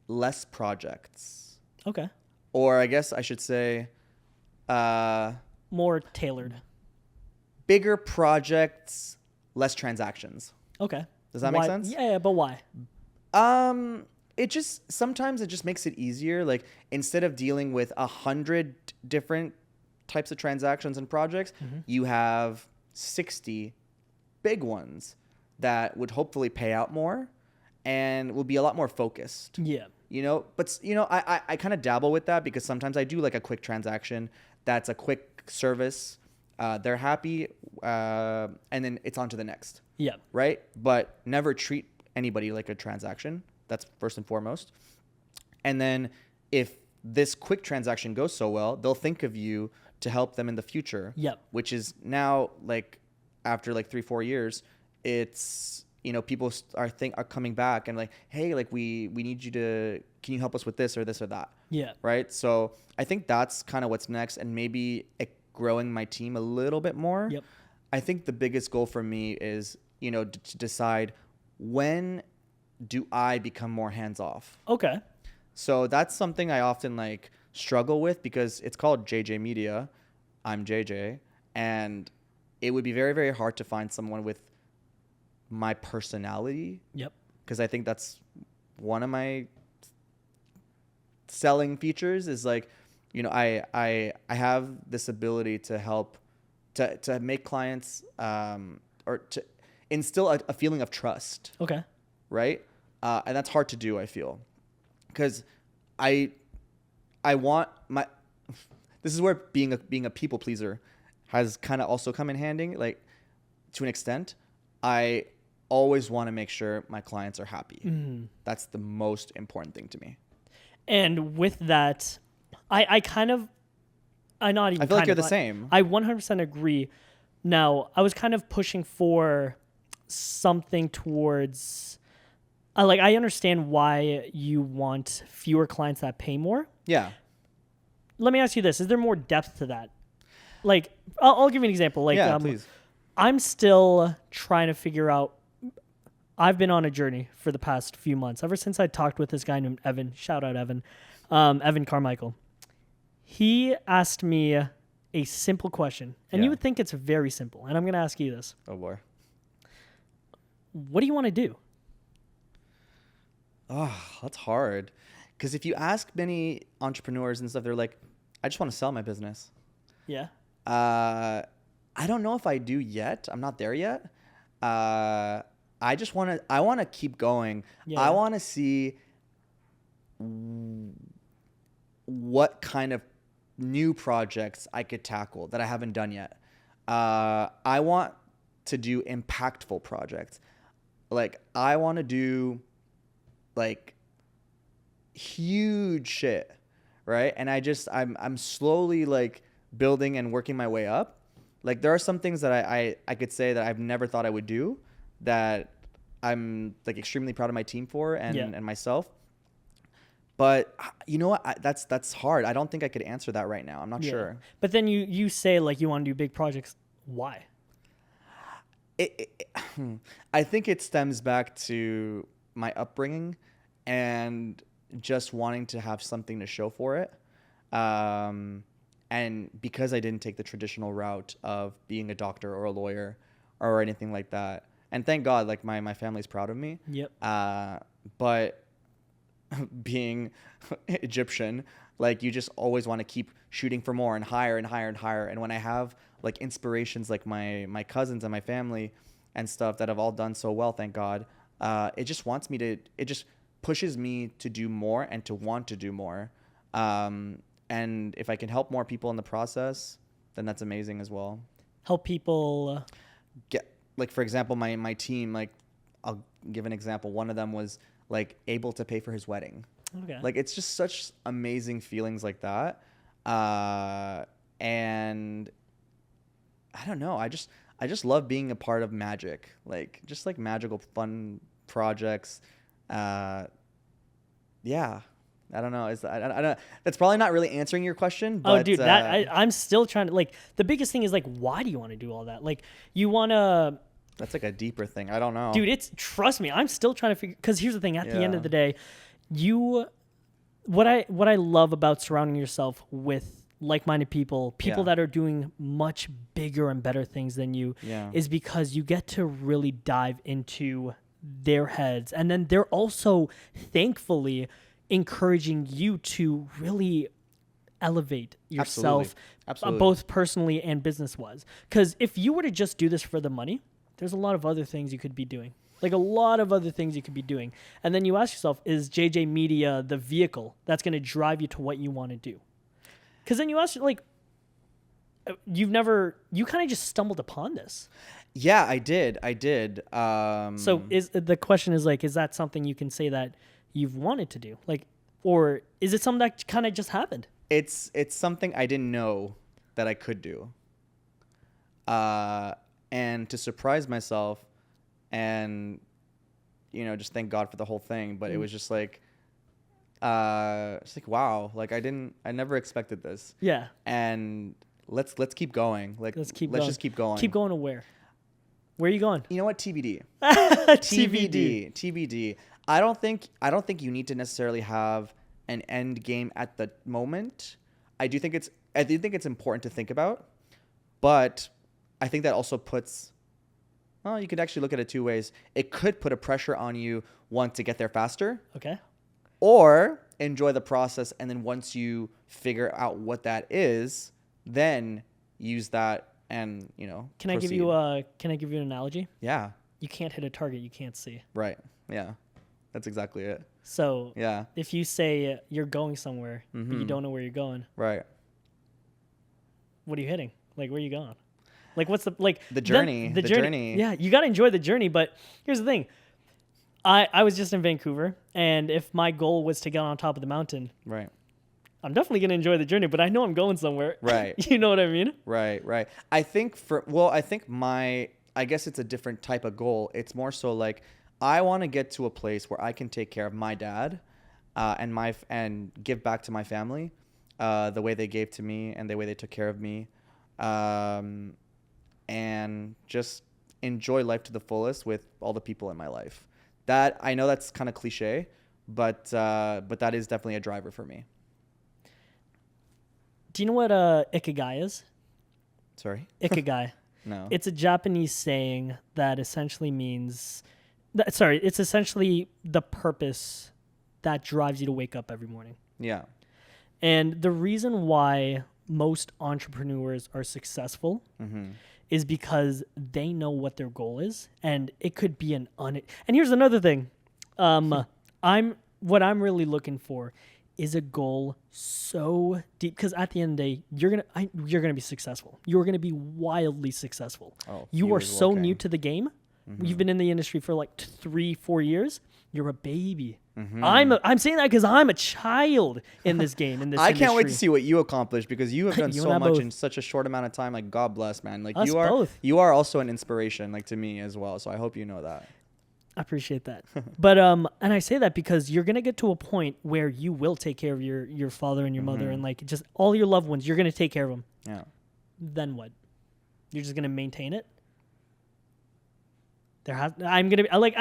less projects. Okay. Or I guess I should say, more tailored. Bigger projects, less transactions. Okay. Does that make sense? Yeah, but why? Sometimes it just makes it easier. Like instead of dealing with 100 different types of transactions and projects, you have 60 big ones that would hopefully pay out more and will be a lot more focused. Yeah. But I kind of dabble with that because sometimes I do like a quick transaction. That's a quick service. They're happy. And then it's on to the next. Yeah. Right. But never treat anybody like a transaction. That's first and foremost. And then if this quick transaction goes so well, they'll think of you to help them in the future. Yep. Which is now like after like 3-4 years, it's, people are coming back and like, hey, like we need you to, can you help us with this or this or that? Yeah. Right. So I think that's kind of what's next, and maybe growing my team a little bit more. Yep. I think the biggest goal for me is, to decide when do I become more hands off. Okay. So that's something I often like struggle with because it's called JJ Media. I'm JJ, and it would be very, very hard to find someone with my personality. Yep. Because I think that's one of my selling features is like, I have this ability to help to make clients or to instill a feeling of trust. Okay. Right. And that's hard to do, I feel, because I want this is where being a people pleaser has kind of also come in handy, like to an extent. I always want to make sure my clients are happy. That's the most important thing to me. And with that, I feel like you're the same. I 100% agree. Now, I was kind of pushing for something towards, I understand why you want fewer clients that pay more. Yeah. Let me ask you this. Is there more depth to that? Like, I'll give you an example. Please. I'm still trying to figure out, I've been on a journey for the past few months, ever since I talked with this guy named Evan. Shout out Evan. Evan Carmichael. He asked me a simple question, and you would think it's very simple, and I'm going to ask you this. Oh, boy. What do you want to do? Oh, that's hard. Because if you ask many entrepreneurs and stuff, they're like, I just want to sell my business. Yeah. I don't know if I do yet. I'm not there yet. I want to keep going. Yeah. I want to see what kind of new projects I could tackle that I haven't done yet. I want to do impactful projects. Like, I want to do like huge shit, right? And I'm slowly like building and working my way up. Like, there are some things that I could say that I've never thought I would do that I'm like extremely proud of my team for and myself. But you know what? That's hard. I don't think I could answer that right now. I'm not sure. But then you say like you want to do big projects. Why? I think it stems back to my upbringing and just wanting to have something to show for it. And because I didn't take the traditional route of being a doctor or a lawyer or anything like that. And thank God, like my family's proud of me. Yep. But being Egyptian, like you just always want to keep shooting for more and higher and higher and higher. And when I have like inspirations like my cousins and my family and stuff that have all done so well, thank God, it just pushes me to do more and to want to do more. And if I can help more people in the process, then that's amazing as well. Help people get, like, for example, my team, like, I'll give an example. One of them was like able to pay for his wedding. Okay. Like, it's just such amazing feelings like that. And I don't know. I just love being a part of magic, like just like magical fun projects. Yeah. I don't know. I don't. That's probably not really answering your question. But, oh, dude, I'm still trying to, like, the biggest thing is like, why do you want to do all that? Like, you want to. That's like a deeper thing. I don't know, dude. Trust me, I'm still trying to figure. Because here's the thing: at the end of the day, what I love about surrounding yourself with like-minded people that are doing much bigger and better things than you, is because you get to really dive into their heads, and then they're also thankfully encouraging you to really elevate yourself. Absolutely. Both personally and business-wise. Because if you were to just do this for the money, there's a lot of other things you could be doing. Like, a lot of other things you could be doing. And then you ask yourself, is JJ Media the vehicle that's going to drive you to what you want to do? Because then you ask, like, you kind of just stumbled upon this. Yeah, I did. So the question is, like, is that something you can say that you've wanted to do? Like, or is it something that kind of just happened? It's something I didn't know that I could do. And to surprise myself and, just thank God for the whole thing. But it was just like, wow, like I never expected this. Yeah. And let's keep going. Like, let's just keep going. Keep going to where? Where are you going? You know what? TBD. TBD. TBD. I don't think you need to necessarily have an end game at the moment. I do think it's important to think about, but I think that also puts, you could actually look at it two ways. It could put a pressure on you, one, to get there faster. Okay. Or enjoy the process, and then once you figure out what that is, then use that and, Can I give you an analogy? Yeah. You can't hit a target you can't see. Right. Yeah. That's exactly it. So yeah, if you say you're going somewhere, but you don't know where you're going, right? What are you hitting? Like, where are you going? Like, what's the journey? The journey. Yeah, you got to enjoy the journey. But here's the thing: I was just in Vancouver, and if my goal was to get on top of the mountain, right, I'm definitely gonna enjoy the journey. But I know I'm going somewhere. Right. You know what I mean? Right. I guess it's a different type of goal. It's more so like, I want to get to a place where I can take care of my dad, and give back to my family, the way they gave to me and the way they took care of me, and just enjoy life to the fullest with all the people in my life. That, I know that's kind of cliche, but that is definitely a driver for me. Do you know what ikigai is? Sorry? Ikigai. No. It's a Japanese saying that essentially means. It's essentially the purpose that drives you to wake up every morning. Yeah. And the reason why most entrepreneurs are successful Mm-hmm. is because they know what their goal is, and it could be and here's another thing. What I'm really looking for is a goal so deep, because at the end of the day, you're gonna be successful. You're gonna be wildly successful. Oh, you are is so looking. new to the game. Mm-hmm. You've been in the industry for like 3-4 years. You're a baby. Mm-hmm. I'm saying that because I'm a child in this game. In this I industry. can't wait to see what you accomplish, because you have done You so and I much both. in such a short amount of time. Like, God bless, man. Like, Us you are both. you are also an inspiration, like, to me as well. So I hope you know that. I appreciate that. But and I say that because you're gonna get to a point where you will take care of your father and your mother and like just all your loved ones. You're gonna take care of them. Yeah. Then what? You're just gonna maintain it. I'm gonna be like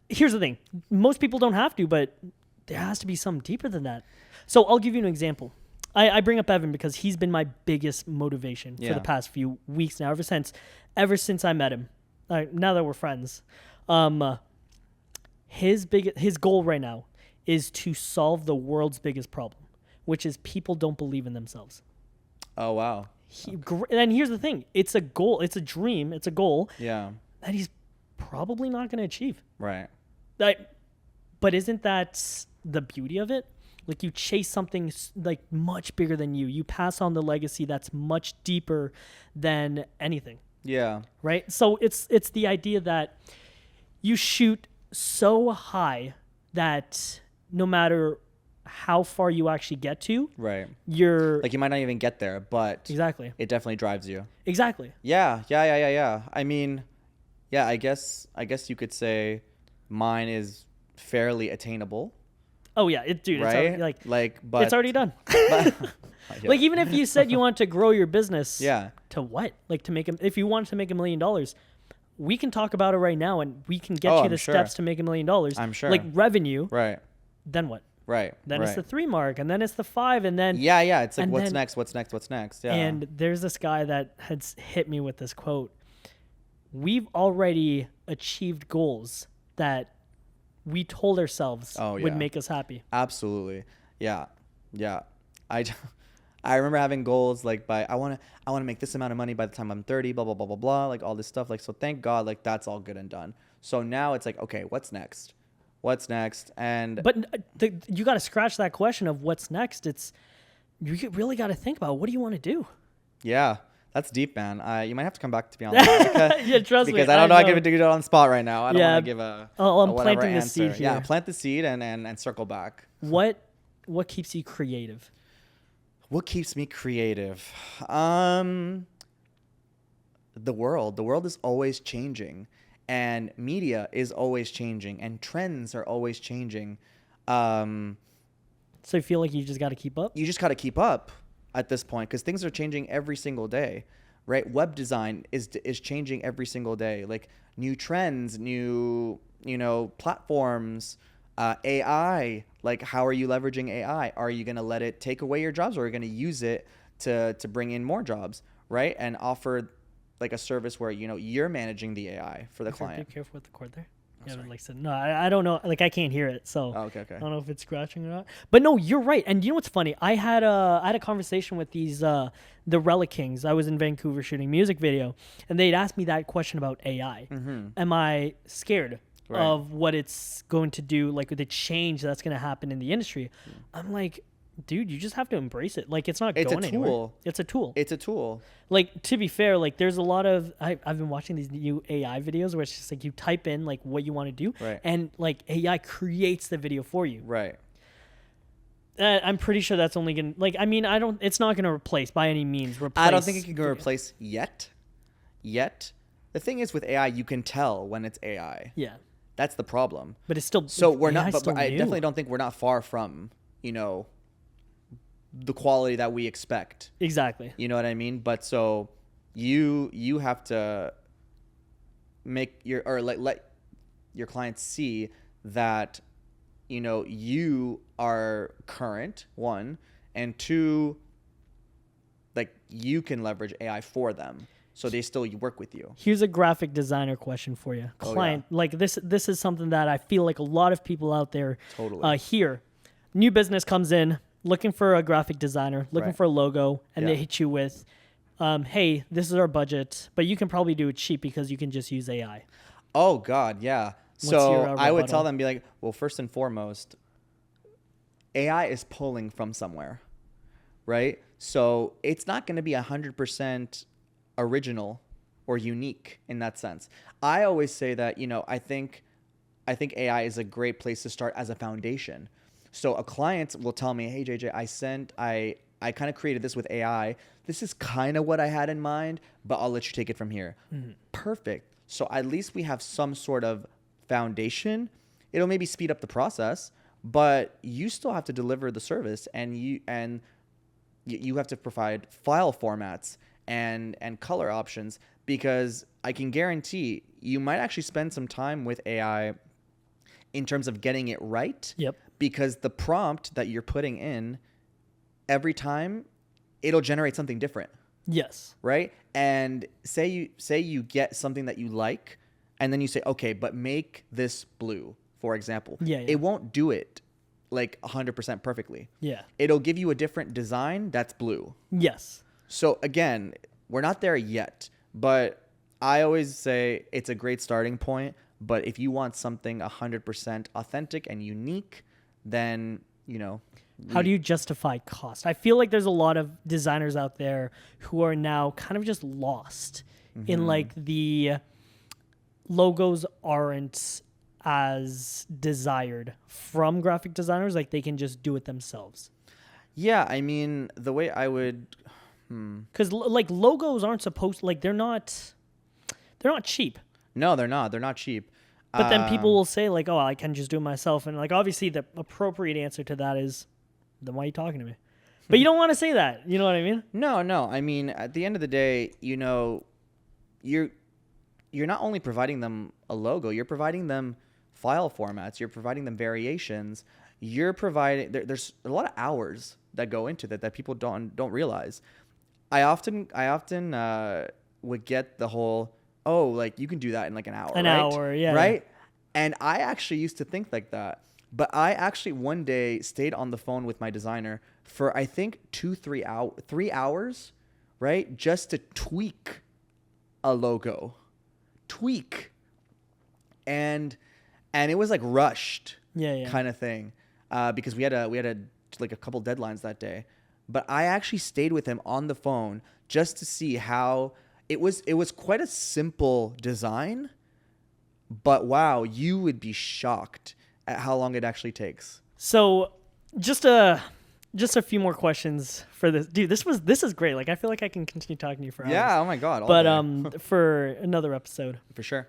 Here's the thing. Most people don't have to, but there has to be something deeper than that. So I'll give you an example. I bring up Evan because he's been my biggest motivation for the past few weeks now. Ever since I met him. Now that we're friends. His goal right now is to solve the world's biggest problem, which is people don't believe in themselves. Oh, wow. And here's the thing. It's a goal. It's a dream. It's a goal Yeah. that he's probably not going to achieve. Right. But isn't that the beauty of it? Like, you chase something like much bigger than you. You pass on the legacy that's much deeper than anything. Yeah. Right? So it's the idea that you shoot so high that no matter how far you actually get to, Right. you're Like, you might not even get there, but exactly. it definitely drives you. Exactly. Yeah. I mean, yeah, I guess you could say mine is fairly attainable, Oh yeah, dude, right? it's already, But it's already done. but- yeah. Like, even if you said you want to grow your business, Yeah. to what? Like, if you wanted to make $1 million, we can talk about it right now, and we can get Oh, you I'm the sure. steps to make $1 million. I'm sure. Like, revenue. Right. Then what? Right. Then right. it's the 3 mark, and then it's the 5, and then Yeah. It's like, and what's then- next? What's next? Yeah. And there's this guy that had hit me with this quote. We've already achieved goals that we told ourselves would make us happy. Absolutely. Yeah. I remember having goals like I want to make this amount of money by the time I'm 30, blah blah blah blah blah, like all this stuff. Like, so thank God, like, that's all good and done. So now it's like, okay, what's next? And But you got to scratch that question of what's next. You really got to think about, what do you want to do? yeah, that's deep, man. You might have to come back to me on that. Yeah, trust me. Because I don't know. I can do it on the spot right now. I don't Yeah. want to give a I'm whatever planting the answer. seed Yeah, here. plant the seed and circle back. What keeps you creative? What keeps me creative? The world is always changing, and media is always changing, and trends are always changing. So you feel like you just got to keep up? You just got to keep up at this point, because things are changing every single day, right? Web design is changing every single day. Like, new trends, new platforms, AI. Like, how are you leveraging AI? Are you going to let it take away your jobs, or are you going to use it to bring in more jobs, right? And offer like a service where you're managing the AI for the client. Be careful with the cord there. Yeah, like said, no, I don't know. Like, I can't hear it, so Okay. I don't know if it's scratching or not. But no, you're right. And you know what's funny? I had a conversation with these the Relic Kings. I was in Vancouver shooting a music video, and they'd asked me that question about AI. Mm-hmm. Am I scared Right. of what it's going to do? Like, with the change that's going to happen in the industry? I'm like, dude, you just have to embrace it. Like, it's not going anywhere. Tool. It's a tool. It's a tool. Like, to be fair, like, there's a lot of I've been watching these new AI videos where it's just like you type in like what you want to do, Right. and like AI creates the video for you. Right. I'm pretty sure that's only gonna it's not gonna replace by any means. I don't think it can go replace yet. The thing is, with AI, you can tell when it's AI. Yeah, That's the problem. but it's still So we're not, AI's but still I new. definitely don't think we're not far from, the quality that we expect. Exactly. You know what I mean? But so you have to let your clients see that, you are current, one, and two, like, you can leverage AI for them, so they still work with you. Here's a graphic designer question for you, client. Like, this is something that I feel like a lot of people out there Totally. hear. New business comes in. looking for a graphic designer, looking Right. for a logo, and they Yeah. hit you with, hey, this is our budget, but you can probably do it cheap because you can just use AI. Oh God, yeah. What's So your, I would rebuttal? tell them, be like, well, first and foremost, AI is pulling from somewhere, right? So it's not going to be 100% original or unique in that sense. I always say that, I think AI is a great place to start as a foundation. So a client will tell me, "Hey JJ, I kind of created this with AI. This is kind of what I had in mind, but I'll let you take it from here." Perfect. So at least we have some sort of foundation. It'll maybe speed up the process, but you still have to deliver the service, and you have to provide file formats and color options, because I can guarantee you might actually spend some time with AI in terms of getting it right. Yep. Because the prompt that you're putting in, every time it'll generate something different, Yes. right? And say you get something that you like, and then you say, okay, but make this blue, for example. Yeah. It won't do it like 100% perfectly. Yeah. It'll give you a different design that's blue. Yes. So again, we're not there yet, but I always say it's a great starting point. But if you want something 100% authentic and unique, then, How do you justify cost? I feel like there's a lot of designers out there who are now kind of just lost in like the logos aren't as desired from graphic designers. Like they can just do it themselves. Yeah, I mean, the way I would... Because like logos aren't supposed, like they're not cheap. No, they're not. They're not cheap. But then people will say like, oh, I can just do it myself. And like, obviously the appropriate answer to that is, then why are you talking to me? But you don't want to say that. You know what I mean? No. I mean, at the end of the day, you're not only providing them a logo, you're providing them file formats, you're providing them variations, you're providing... There's a lot of hours that go into that people don't realize. I often would get the whole, oh, like you can do that in like an hour. An right? hour, yeah. Right? And I actually used to think like that. But I actually one day stayed on the phone with my designer for I think 3 hours, right? Just to tweak a logo. And it was like rushed Yeah. kind of thing. Because we had like a couple deadlines that day. But I actually stayed with him on the phone just to see how it was quite a simple design, but wow, you would be shocked at how long it actually takes. So just a few more questions for this. Dude, this is great. Like I feel like I can continue talking to you for hours. Yeah, oh my God. all But day. for another episode, For sure.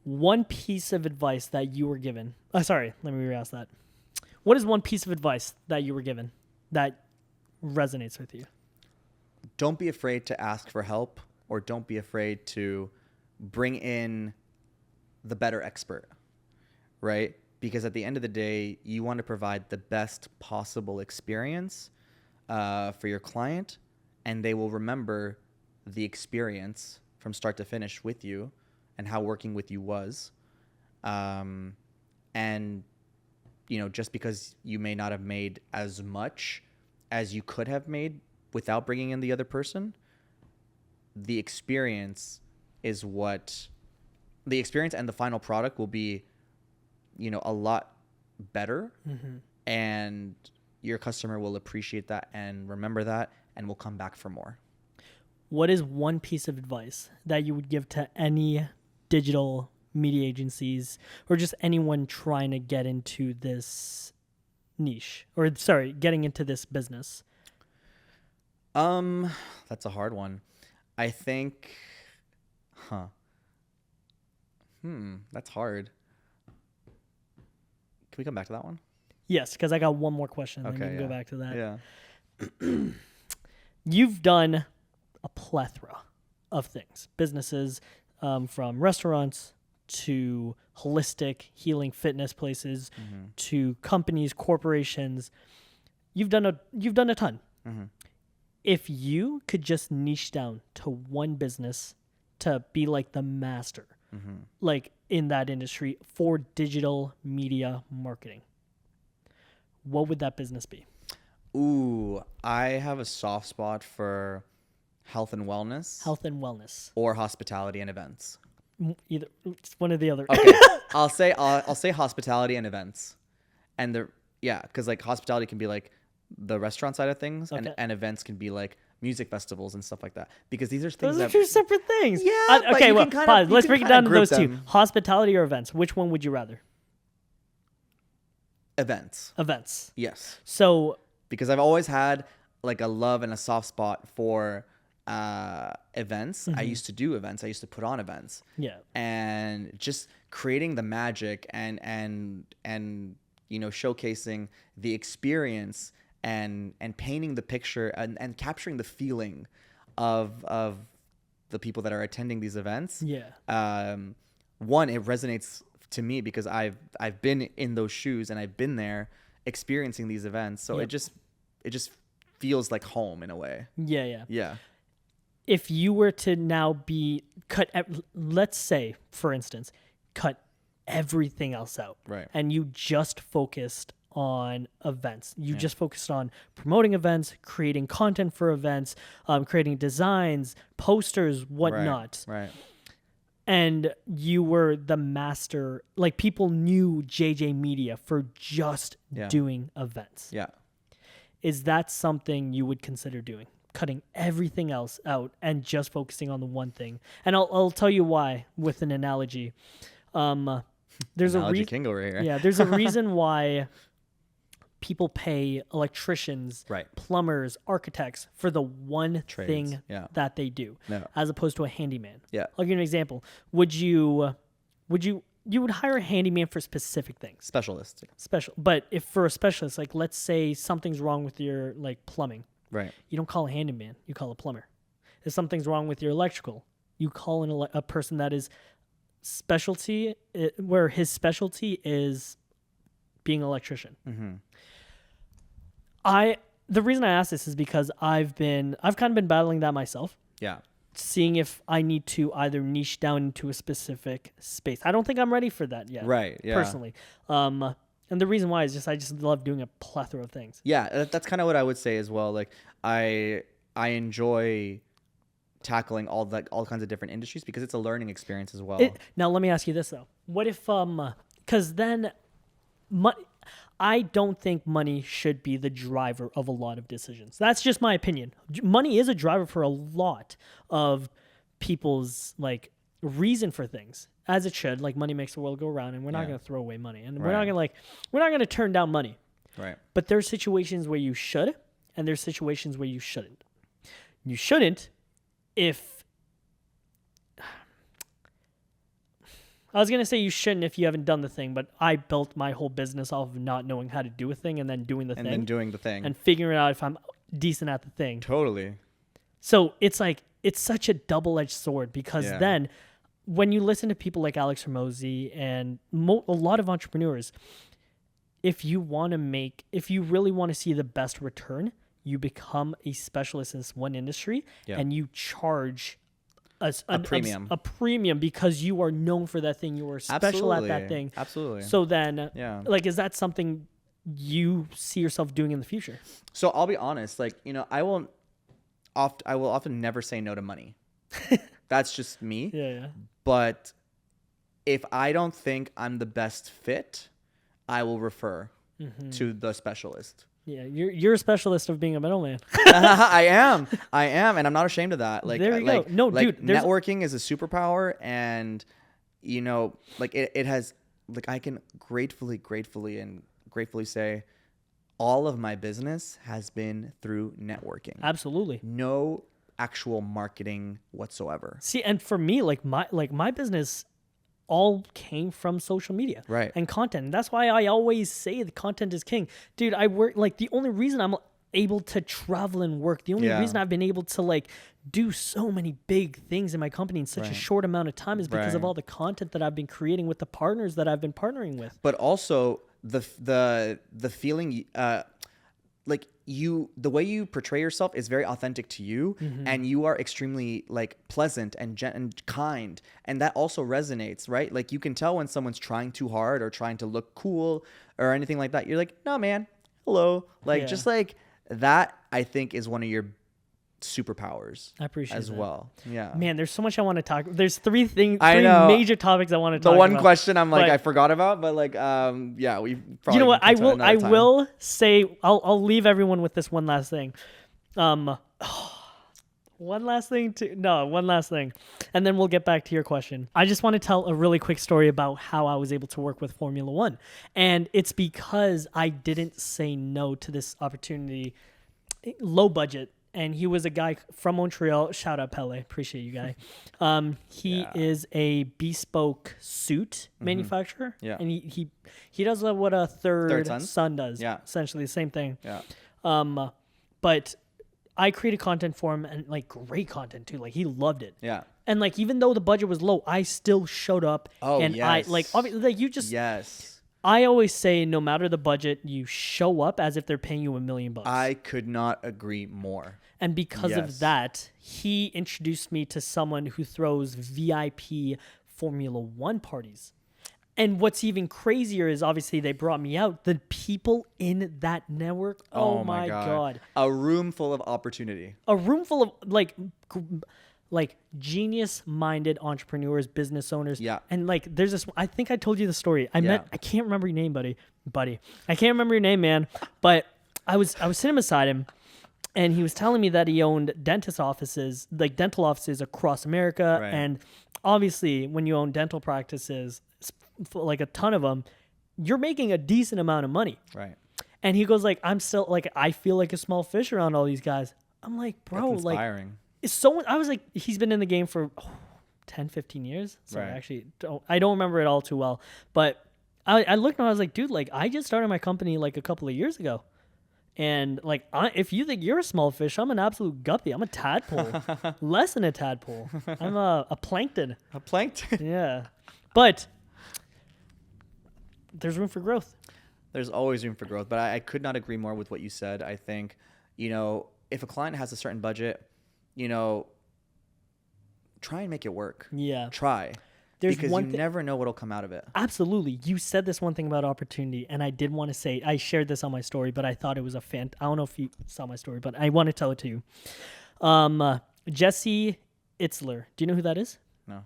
one piece of advice that you were given. Sorry, let me re-ask that. What is one piece of advice that you were given that resonates with you? Don't be afraid to ask for help, or don't be afraid to bring in the better expert, right? Because at the end of the day, you want to provide the best possible experience for your client, and they will remember the experience from start to finish with you and how working with you was. And, just because you may not have made as much as you could have made without bringing in the other person, the experience and the final product will be, a lot better. And your customer will appreciate that and remember that and will come back for more. What is one piece of advice that you would give to any digital media agencies or just anyone trying to get into this niche, or getting into this business? That's a hard one. I think, that's hard. Can we come back to that one? Yes, because I got one more question. And Okay, we can yeah. go back to that. Yeah. You've done a plethora of things, businesses, from restaurants to holistic healing fitness places to companies, corporations. You've done a ton. If you could just niche down to one business to be like the master, like in that industry for digital media marketing, what would that business be? Ooh, I have a soft spot for health and wellness Health and wellness. or hospitality and events. Either it's one or the other. Okay, I'll say hospitality and events, and because like hospitality can be like the restaurant side of things, Okay. and events can be like music festivals and stuff like that. Because these are things Those are that two separate things. Yeah, but okay, you well, can kinda- pause. you Let's can break it kinda down to group those two. them. Hospitality or events? Which one would you rather? events. Events. Yes, So, because I've always had like a love and a soft spot for events. I used to do events. I used to put on events. yeah. And just creating the magic and showcasing the experience and painting the picture and capturing the feeling of the people that are attending these events. Yeah. One, it resonates to me because I've been in those shoes and I've been there experiencing these events. So Yep. it just feels like home in a way. Yeah, yeah. Yeah. If you were to now let's say, for instance, cut everything else out. Right. And you just focused on events. You just focused on promoting events, creating content for events, creating designs, posters, whatnot. Right. And you were the master, like people knew JJ Media for just doing events. Yeah. Is that something you would consider doing? Cutting everything else out and just focusing on the one thing? And I'll tell you why with an analogy. There's Analogy a reason. king over here. Yeah, there's a reason why people pay electricians, Right. plumbers, architects for the one Trades, thing yeah. that they do, No. as opposed to a handyman. Yeah. I'll give you an example. You would hire a handyman for specific things, Specialist. but if for a specialist, like let's say something's wrong with your like plumbing, Right. you don't call a handyman, you call a plumber. If something's wrong with your electrical, you call a person that is where his specialty is being an electrician. Mm-hmm. The reason I ask this is because I've kind of been battling that myself, Yeah. seeing if I need to either niche down into a specific space. I don't think I'm ready for that yet. Right. Yeah. Personally. And the reason why is I just love doing a plethora of things. Yeah. That's kind of what I would say as well. Like I enjoy tackling all kinds of different industries because it's a learning experience as well. Now let me ask you this though: what if because then, I don't think money should be the driver of a lot of decisions. That's just my opinion. Money is a driver for a lot of people's like reason for things, as it should. Like money makes the world go around, and we're not going to throw away money, and we're not going to turn down money. Right. But there's situations where you should, and there's situations where you shouldn't. You shouldn't if I was going to say you shouldn't if you haven't done the thing, but I built my whole business off of not knowing how to do a thing and then doing the thing. And then doing the thing. And figuring out if I'm decent at the thing. Totally. So it's like, it's such a double-edged sword because then when you listen to people like Alex Hormozy and a lot of entrepreneurs, if you really want to see the best return, you become a specialist in this one industry and you charge a premium because you are known for that thing. You are special at that thing. Absolutely. So then, like, is that something you see yourself doing in the future? So I'll be honest, like, I will often never say no to money. That's just me. Yeah. But if I don't think I'm the best fit, I will refer to the specialist. Yeah, you're a specialist of being a middleman. I am, and I'm not ashamed of that. Like, there you go. No, like, dude, networking is a superpower, and like it has, like, I can gratefully say, all of my business has been through networking. Absolutely. No actual marketing whatsoever. See, and for me, my business all came from social media and content. And that's why I always say the content is king. Dude, I work, like, the only reason I'm able to travel and work, the only reason I've been able to like do so many big things in my company in such a short amount of time is because of all the content that I've been creating with the partners that I've been partnering with. But also the feeling, like, the way you portray yourself is very authentic to you, and you are extremely like pleasant and kind, and that also resonates, right? Like, you can tell when someone's trying too hard or trying to look cool or anything like that. You're like, no, man, hello, like, just like that I think is one of your superpowers. I appreciate as that. well. Yeah. Man, there's so much I want to talk. There's three I know. major topics I want to talk The about. one question I'm like but- I forgot about, but like yeah, we probably You know what? can talk I another time. will say I'll leave everyone with this one last thing. One last thing, and then we'll get back to your question. I just want to tell a really quick story about how I was able to work with Formula One, and it's because I didn't say no to this opportunity. Low budget, and he was a guy from Montreal. Shout out Pele, appreciate you, guy. He is a bespoke suit manufacturer, and he does what a third son does. Yeah, essentially the same thing. Yeah. But I created content for him, and like great content too. Like he loved it. Yeah. And like even though the budget was low, I still showed up. Oh, and yes. I like obviously like you just Yes. I always say no matter the budget, you show up as if they're paying you $1 million. I could not agree more. And because of that, he introduced me to someone who throws VIP Formula One parties. And what's even crazier is obviously they brought me out. The people in that network, oh my God. A room full of opportunity. A room full of like genius-minded entrepreneurs, business owners. Yeah. And like there's this, I think I told you the story. I can't remember your name, buddy. I can't remember your name, man. But I was sitting beside him, and he was telling me that he owned dental offices across America. Right. And obviously when you own dental practices, like a ton of them, you're making a decent amount of money. Right. And he goes like, I'm still like, I feel like a small fish around all these guys. I'm like, bro, That's inspiring. I was like, he's been in the game for 10, 15 years. Sorry, Right. actually, I don't remember it all too well. But I looked and I was like, dude, like I just started my company like a couple of years ago. And like, if you think you're a small fish, I'm an absolute guppy. I'm a tadpole. Less than a tadpole. I'm a plankton. A plankton. Yeah. But there's room for growth. There's always room for growth. But I could not agree more with what you said. I think, if a client has a certain budget, try and make it work. Yeah. Try. There's because one you never know what'll come out of it. Absolutely. You said this one thing about opportunity, and I did want to say, I shared this on my story, but I thought it was I don't know if you saw my story, but I want to tell it to you. Jesse Itzler. Do you know who that is? No.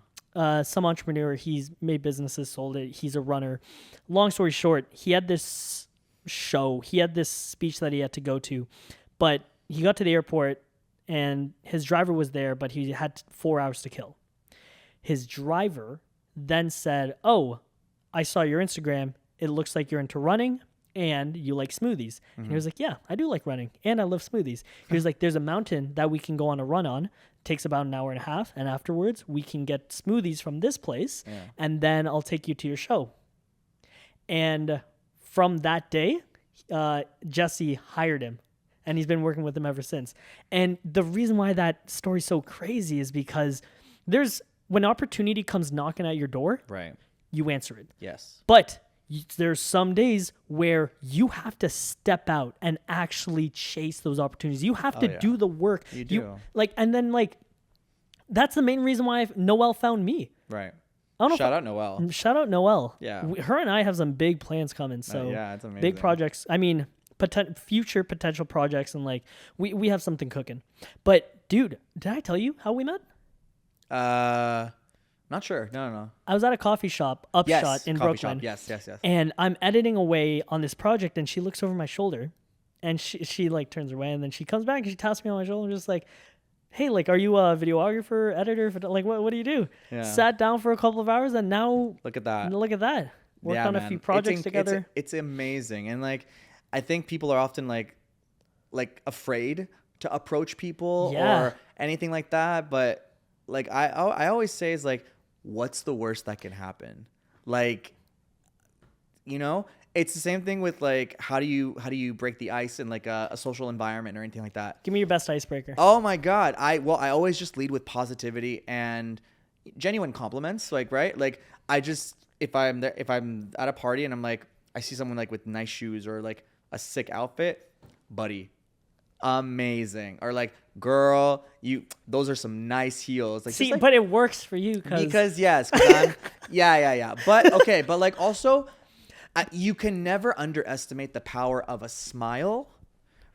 Some entrepreneur. He's made businesses, sold it. He's a runner. Long story short, he had this speech that he had to go to, but he got to the airport, and his driver was there, but he had 4 hours to kill. His driver then said, "Oh, I saw your Instagram. It looks like you're into running and you like smoothies." Mm-hmm. And he was like, "Yeah, I do like running and I love smoothies." He was like, "There's a mountain that we can go on a run on. It takes about an hour and a half. And afterwards we can get smoothies from this place. Yeah. And then I'll take you to your show." And from that day, Jesse hired him. And he's been working with him ever since. And the reason why that story's so crazy is because when opportunity comes knocking at your door, right, you answer it. Yes. But there's some days where you have to step out and actually chase those opportunities. You have to do the work. You do. And then that's the main reason why Noelle found me. Right. Shout out Noelle. Yeah. Her and I have some big plans coming. So yeah, it's amazing. Big projects. I mean, future potential projects, and we have something cooking. But dude, did I tell you how we met? Not sure. No. I was at a coffee shop, Upshot in Brooklyn. Yes. And I'm editing away on this project, and she looks over my shoulder, and she like turns away, and then she comes back and she taps me on my shoulder, and just like, "Hey, are you a videographer, editor? What do you do?" Yeah. Sat down for a couple of hours, and now look at that. Worked on a few projects together. It's amazing, and I think people are often like afraid to approach people or anything like that, but. I always say is what's the worst that can happen? It's the same thing with how do you break the ice in a social environment or anything like that? Give me your best icebreaker. Oh my God. I always just lead with positivity and genuine compliments. Right? If I'm at a party and I see someone with nice shoes or a sick outfit, buddy, amazing, or girl, those are some nice heels. But it works for you because I'm yeah. But okay, but also, you can never underestimate the power of a smile,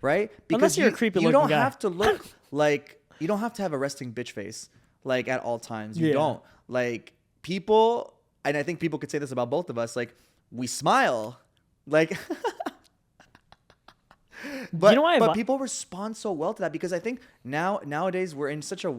right? Because Unless you're a creepy you looking don't guy. have to look like, you don't have to have a resting bitch face like at all times. You don't. Like people, and I think people could say this about both of us, like we smile. Like but, you know why but people respond so well to that because I think nowadays we're in such a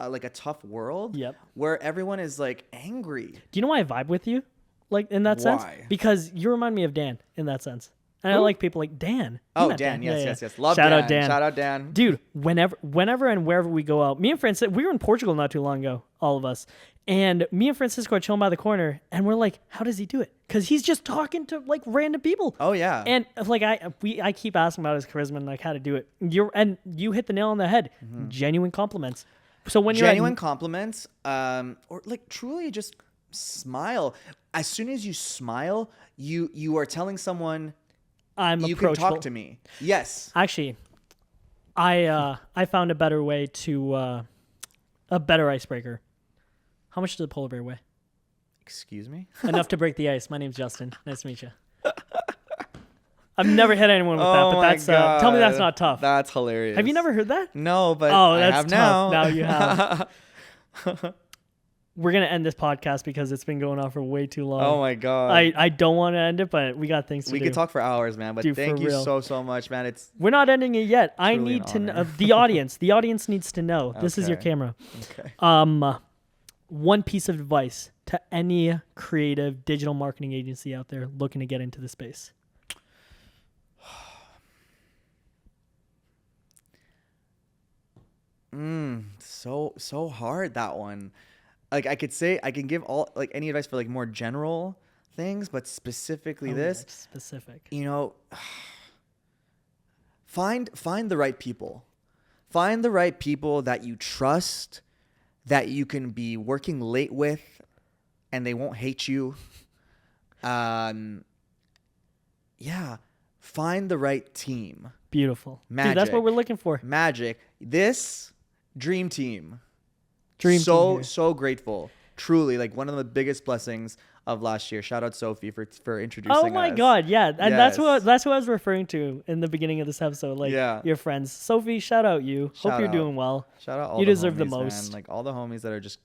like a tough world where everyone is like angry. Do you know why I vibe with you? Like in that sense? Why? Because you remind me of Dan in that sense. And I like people like Dan. Oh, Dan. Yes. Love Shout Dan. out Dan. Shout out Dan. Dude, whenever and wherever we go out, me and Francisco, we were in Portugal not too long ago, all of us. And me and Francisco are chilling by the corner, and we're like, how does he do it? Because he's just talking to like random people. Oh, yeah. And like I keep asking about his charisma and like how to do it. You hit the nail on the head. Mm-hmm. Genuine compliments. So when you're genuine compliments, or like truly just smile. As soon as you smile, you are telling someone I'm you approachable. can talk to me. Yes. Actually, I found a better way to a better icebreaker. How much does a polar bear weigh? Excuse me? Enough to break the ice. My name's Justin. Nice to meet you. I've never hit anyone with that, but that's tell me that's not tough. That's hilarious. Have you never heard that? No, but that's I have tough. now. Now you have. We're gonna end this podcast because it's been going on for way too long. Oh my god. I don't want to end it, but we got things to do. We could talk for hours, man. But Dude, thank you real. so much, man. We're not ending it yet. I need to know the audience. The audience needs to know. This is your camera. Okay. One piece of advice to any creative digital marketing agency out there looking to get into the space. So hard, that one. Like I can give all like any advice for like more general things, but specifically specific. You know, find the right people. Find the right people that you trust, that you can be working late with, and they won't hate you. Yeah. Find the right team. Beautiful. Magic. Dude, that's what we're looking for. Magic. This dream team. Team So grateful. Truly, like one of the biggest blessings of last year. Shout out Sophie for introducing us. Oh my God, yeah. And that's what I was referring to in the beginning of this episode. Like your friends. Sophie, shout out you. Hope you're doing well. Shout out all you the deserve homies, the most. Man. Like all the homies that are just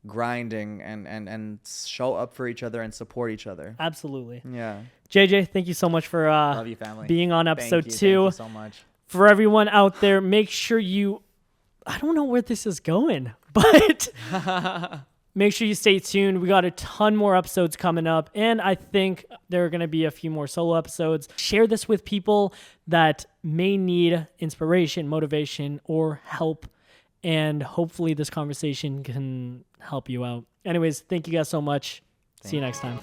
grinding and show up for each other and support each other. Absolutely. Yeah. JJ, thank you so much for love you, family. Being on episode 2. Thank you so much. For everyone out there, make sure I don't know where this is going, but make sure you stay tuned. We got a ton more episodes coming up, and I think there are going to be a few more solo episodes. Share this with people that may need inspiration, motivation, or help, and hopefully this conversation can help you out. Anyways, thank you guys so much. See you next time.